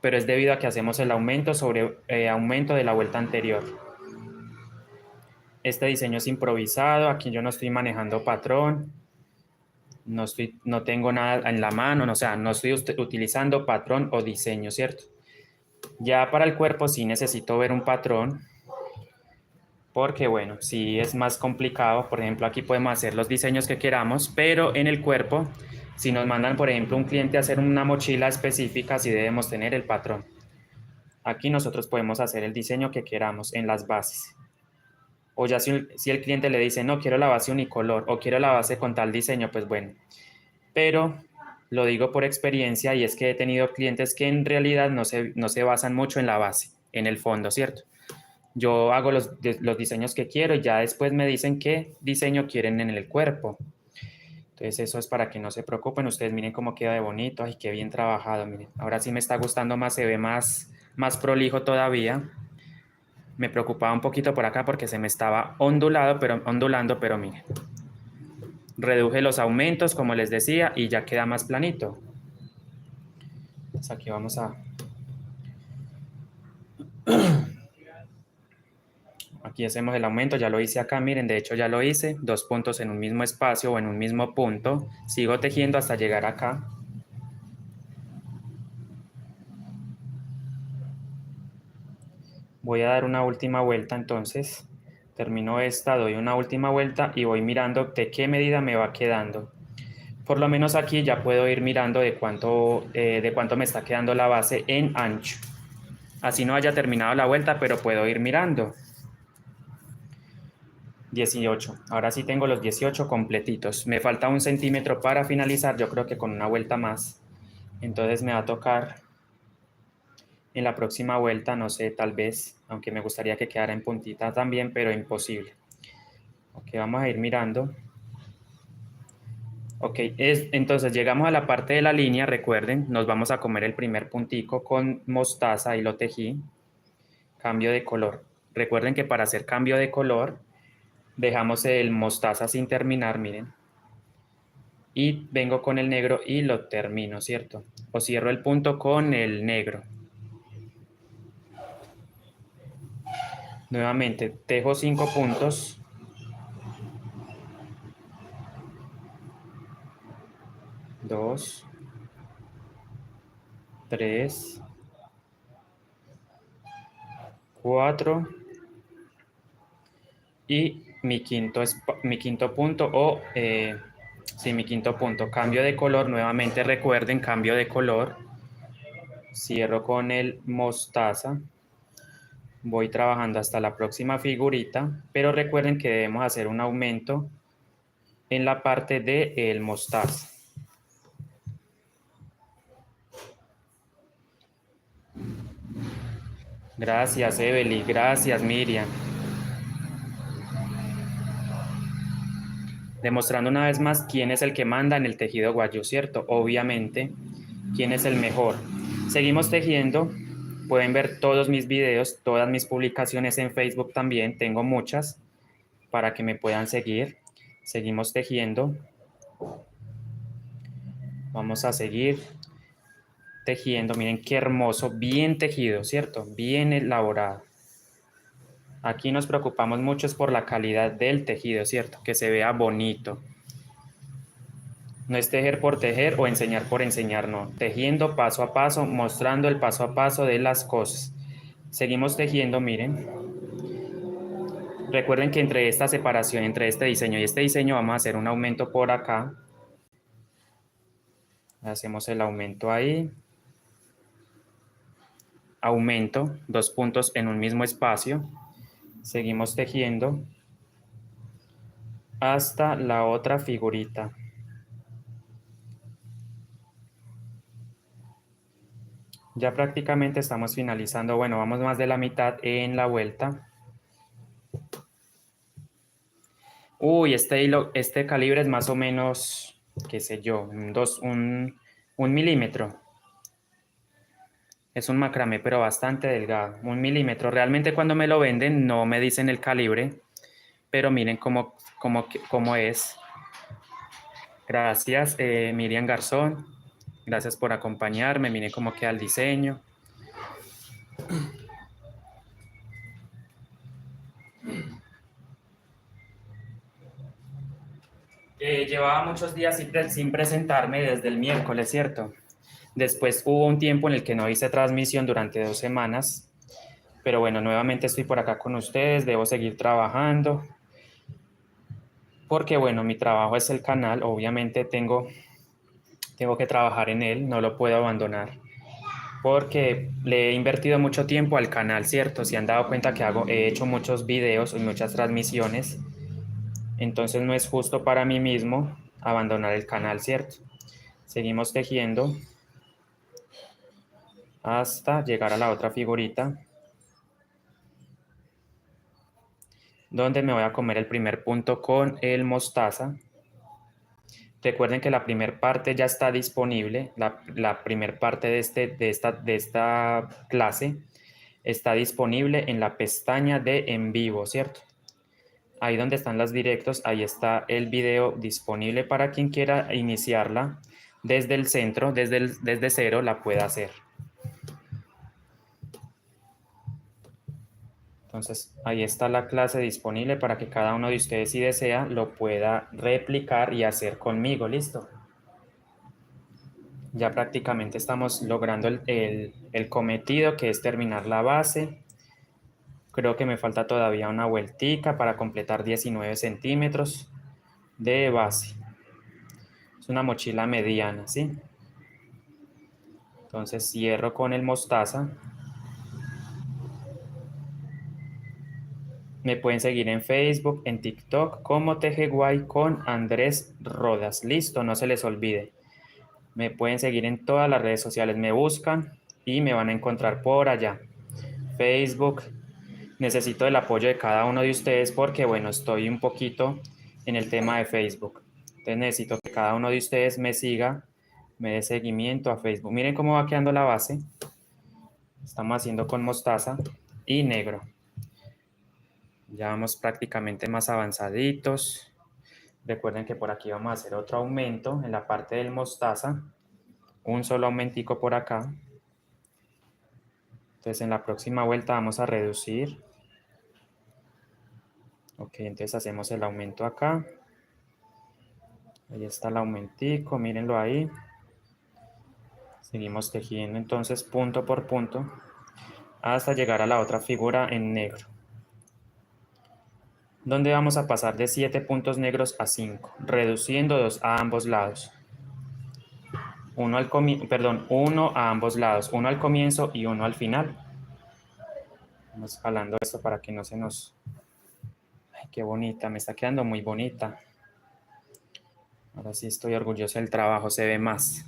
pero es debido a que hacemos el aumento sobre aumento de la vuelta anterior. Este diseño es improvisado, aquí yo no estoy manejando patrón, no tengo nada en la mano, o sea, no estoy utilizando patrón o diseño, ¿cierto? Ya para el cuerpo sí necesito ver un patrón, porque bueno, sí es más complicado. Por ejemplo, aquí podemos hacer los diseños que queramos, pero en el cuerpo, si nos mandan, por ejemplo, un cliente a hacer una mochila específica, sí debemos tener el patrón. Aquí nosotros podemos hacer el diseño que queramos en las bases. O ya si el cliente le dice, no, quiero la base unicolor o quiero la base con tal diseño, pues bueno. Pero lo digo por experiencia y es que he tenido clientes que en realidad no se basan mucho en la base, en el fondo, ¿cierto? Yo hago los diseños que quiero y ya después me dicen qué diseño quieren en el cuerpo. Entonces eso es para que no se preocupen. Ustedes miren cómo queda de bonito. Ay, qué bien trabajado, miren. Ahora sí me está gustando más, se ve más prolijo todavía. Me preocupaba un poquito por acá porque se me estaba ondulando, pero miren. Reduje los aumentos, como les decía, y ya queda más planito. Entonces aquí vamos a... Aquí hacemos el aumento, ya lo hice acá, miren, de hecho ya lo hice. 2 puntos en un mismo espacio o en un mismo punto. Sigo tejiendo hasta llegar acá. Voy a dar una última vuelta entonces. Termino esta, doy una última vuelta y voy mirando de qué medida me va quedando. Por lo menos aquí ya puedo ir mirando de cuánto me está quedando la base en ancho. Así no haya terminado la vuelta, pero puedo ir mirando. 18. Ahora sí tengo los 18 completitos. Me falta 1 centímetro para finalizar, yo creo que con una vuelta más. Entonces me va a tocar en la próxima vuelta, no sé, tal vez, aunque me gustaría que quedara en puntita también, pero imposible. Ok, vamos a ir mirando. Ok, entonces llegamos a la parte de la línea, recuerden, nos vamos a comer el primer puntico con mostaza y lo tejí. Cambio de color. Recuerden que para hacer cambio de color, dejamos el mostaza sin terminar, miren. Y vengo con el negro y lo termino, ¿cierto? O cierro el punto con el negro. Nuevamente, tejo 5 puntos. 2, 3, 4 y mi quinto punto sí, mi quinto punto. Cambio de color, nuevamente recuerden, cambio de color. Cierro con el mostaza. Voy trabajando hasta la próxima figurita, pero recuerden que debemos hacer un aumento en la parte del mostaza. Gracias, Evely. Gracias, Miriam. Demostrando una vez más quién es el que manda en el tejido guayú, ¿cierto? Obviamente, quién es el mejor. Seguimos tejiendo. Pueden ver todos mis videos, todas mis publicaciones en Facebook también. Tengo muchas para que me puedan seguir. Seguimos tejiendo. Vamos a seguir tejiendo. Miren qué hermoso, bien tejido, ¿cierto? Bien elaborado. Aquí nos preocupamos mucho es por la calidad del tejido, ¿cierto? Que se vea bonito. No es tejer por tejer o enseñar por enseñar, no. Tejiendo paso a paso, mostrando el paso a paso de las cosas. Seguimos tejiendo, miren. Recuerden que entre esta separación, entre este diseño y este diseño, vamos a hacer un aumento por acá. Hacemos el aumento ahí. Aumento, 2 puntos en un mismo espacio. Seguimos tejiendo hasta la otra figurita. Ya prácticamente estamos finalizando. Bueno, vamos más de la mitad en la vuelta. Uy, este calibre es más o menos, qué sé yo, un milímetro. Es un macramé, pero bastante delgado. 1 milímetro. Realmente cuando me lo venden no me dicen el calibre, pero miren cómo es. Gracias, Miriam Garzón. Gracias por acompañarme. Miren cómo queda el diseño. Llevaba muchos días sin presentarme desde el miércoles, ¿cierto? Después hubo un tiempo en el que no hice transmisión durante 2 semanas, pero bueno, nuevamente estoy por acá con ustedes, debo seguir trabajando, porque bueno, mi trabajo es el canal, obviamente tengo que trabajar en él, no lo puedo abandonar, porque le he invertido mucho tiempo al canal, ¿cierto? Si han dado cuenta que he hecho muchos videos y muchas transmisiones, entonces no es justo para mí mismo abandonar el canal, ¿cierto? Seguimos tejiendo hasta llegar a la otra figurita. donde me voy a comer el primer punto con el mostaza. Recuerden que la primera parte ya está disponible, la primera parte de esta clase está disponible en la pestaña de en vivo, ¿cierto? Ahí donde están los directos, ahí está el video disponible para quien quiera iniciarla desde el centro, desde cero la pueda hacer. Entonces, ahí está la clase disponible para que cada uno de ustedes, si desea, lo pueda replicar y hacer conmigo. ¿Listo? Ya prácticamente estamos logrando el cometido, que es terminar la base. Creo que me falta todavía una vueltica para completar 19 centímetros de base. Es una mochila mediana, ¿sí? Entonces cierro con el mostaza. Me pueden seguir en Facebook, en TikTok como Tejeguay con Andrés Rodas. Listo, no se les olvide. Me pueden seguir en todas las redes sociales. Me buscan y me van a encontrar por allá. Facebook. Necesito el apoyo de cada uno de ustedes porque, bueno, estoy un poquito en el tema de Facebook. Entonces necesito que cada uno de ustedes me siga, me dé seguimiento a Facebook. Miren cómo va quedando la base. Estamos haciendo con mostaza y negro. Ya vamos prácticamente más avanzaditos. Recuerden que por aquí vamos a hacer otro aumento en la parte del mostaza. Un solo aumentico por acá. Entonces en la próxima vuelta vamos a reducir. Ok, entonces hacemos el aumento acá. Ahí está el aumentico, mírenlo ahí. Seguimos tejiendo entonces punto por punto hasta llegar a la otra figura en negro, donde vamos a pasar de 7 puntos negros a 5, reduciendo 2 a ambos lados. Uno a ambos lados, uno al comienzo y uno al final. Vamos jalando esto para que no se nos... Ay, qué bonita, me está quedando muy bonita. Ahora sí estoy orgulloso del trabajo, se ve más.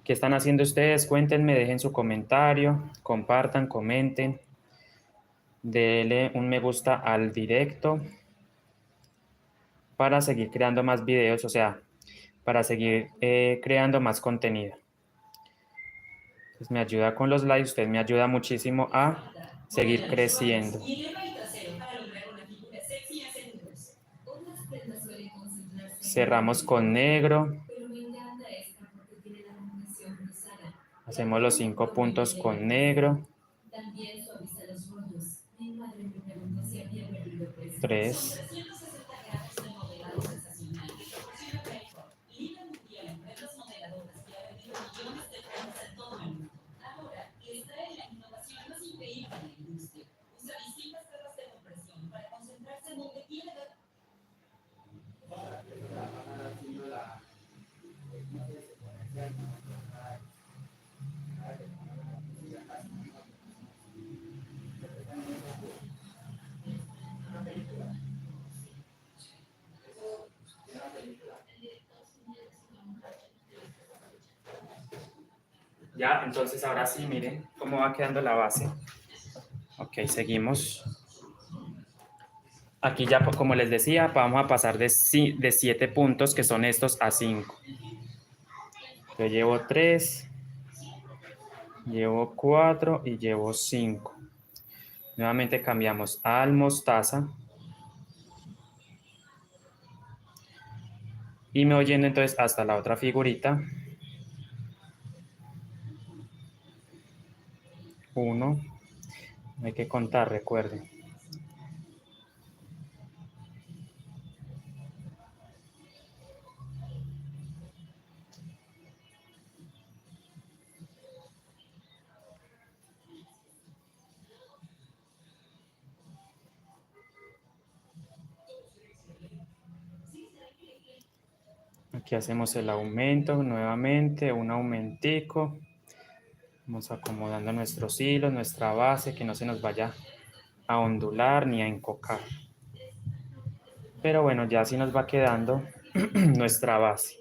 ¿Qué están haciendo ustedes? Cuéntenme, dejen su comentario, compartan, comenten. Denle un me gusta al directo para seguir creando más videos, o sea, para seguir creando más contenido. Entonces me ayuda con los likes, usted me ayuda muchísimo a seguir creciendo. Cerramos con negro. Hacemos los 5 puntos con negro. 3. Ya, entonces ahora sí, miren cómo va quedando la base. Ok, seguimos. Aquí ya, como les decía, vamos a pasar de 7 puntos, que son estos, a 5. Yo llevo 3, llevo 4 y llevo 5. Nuevamente cambiamos al mostaza. Y me voy yendo entonces hasta la otra figurita. 1. Hay que contar, recuerden. Aquí hacemos el aumento nuevamente, un aumentico. Vamos acomodando nuestros hilos, nuestra base, que no se nos vaya a ondular ni a encocar. Pero bueno, ya así nos va quedando nuestra base.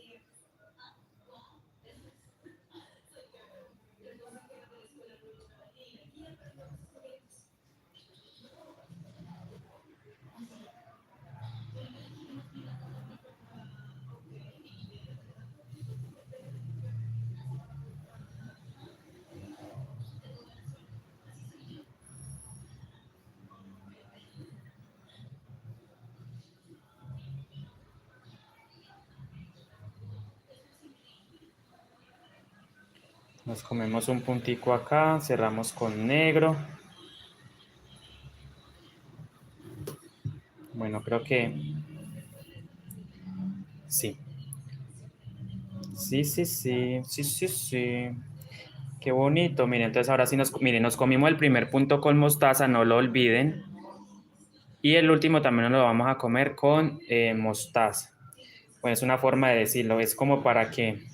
Nos comemos un puntico acá, cerramos con negro. Bueno, creo que sí. Sí, sí, sí, sí, sí, sí. Qué bonito. Miren, entonces ahora sí miren, nos comimos el primer punto con mostaza, no lo olviden. Y el último también nos lo vamos a comer con mostaza. Bueno, es una forma de decirlo, es como para que,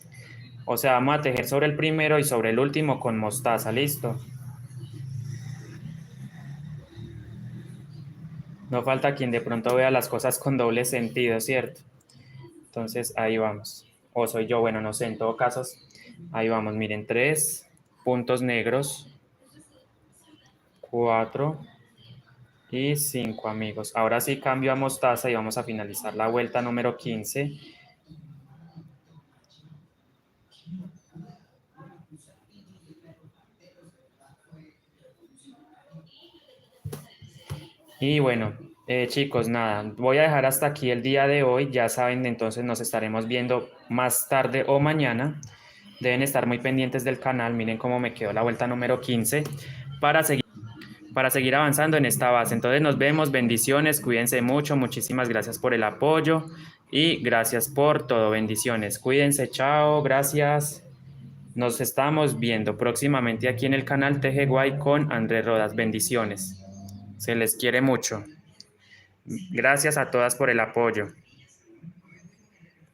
o sea, vamos a tejer sobre el primero y sobre el último con mostaza, ¿listo? No falta quien de pronto vea las cosas con doble sentido, ¿cierto? Entonces ahí vamos. O soy yo, bueno, no sé, en todo caso, ahí vamos, miren, 3 puntos negros, 4 y 5, amigos. Ahora sí cambio a mostaza y vamos a finalizar la vuelta número 15. Y bueno, chicos, nada, voy a dejar hasta aquí el día de hoy. Ya saben, entonces nos estaremos viendo más tarde o mañana. Deben estar muy pendientes del canal. Miren cómo me quedó la vuelta número 15 para seguir avanzando en esta base. Entonces nos vemos, bendiciones, cuídense mucho, muchísimas gracias por el apoyo y gracias por todo, bendiciones. Cuídense, chao, gracias. Nos estamos viendo próximamente aquí en el canal Teje Guay con Andrés Rodas. Bendiciones. Se les quiere mucho. Gracias a todas por el apoyo.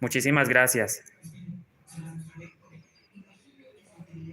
Muchísimas gracias.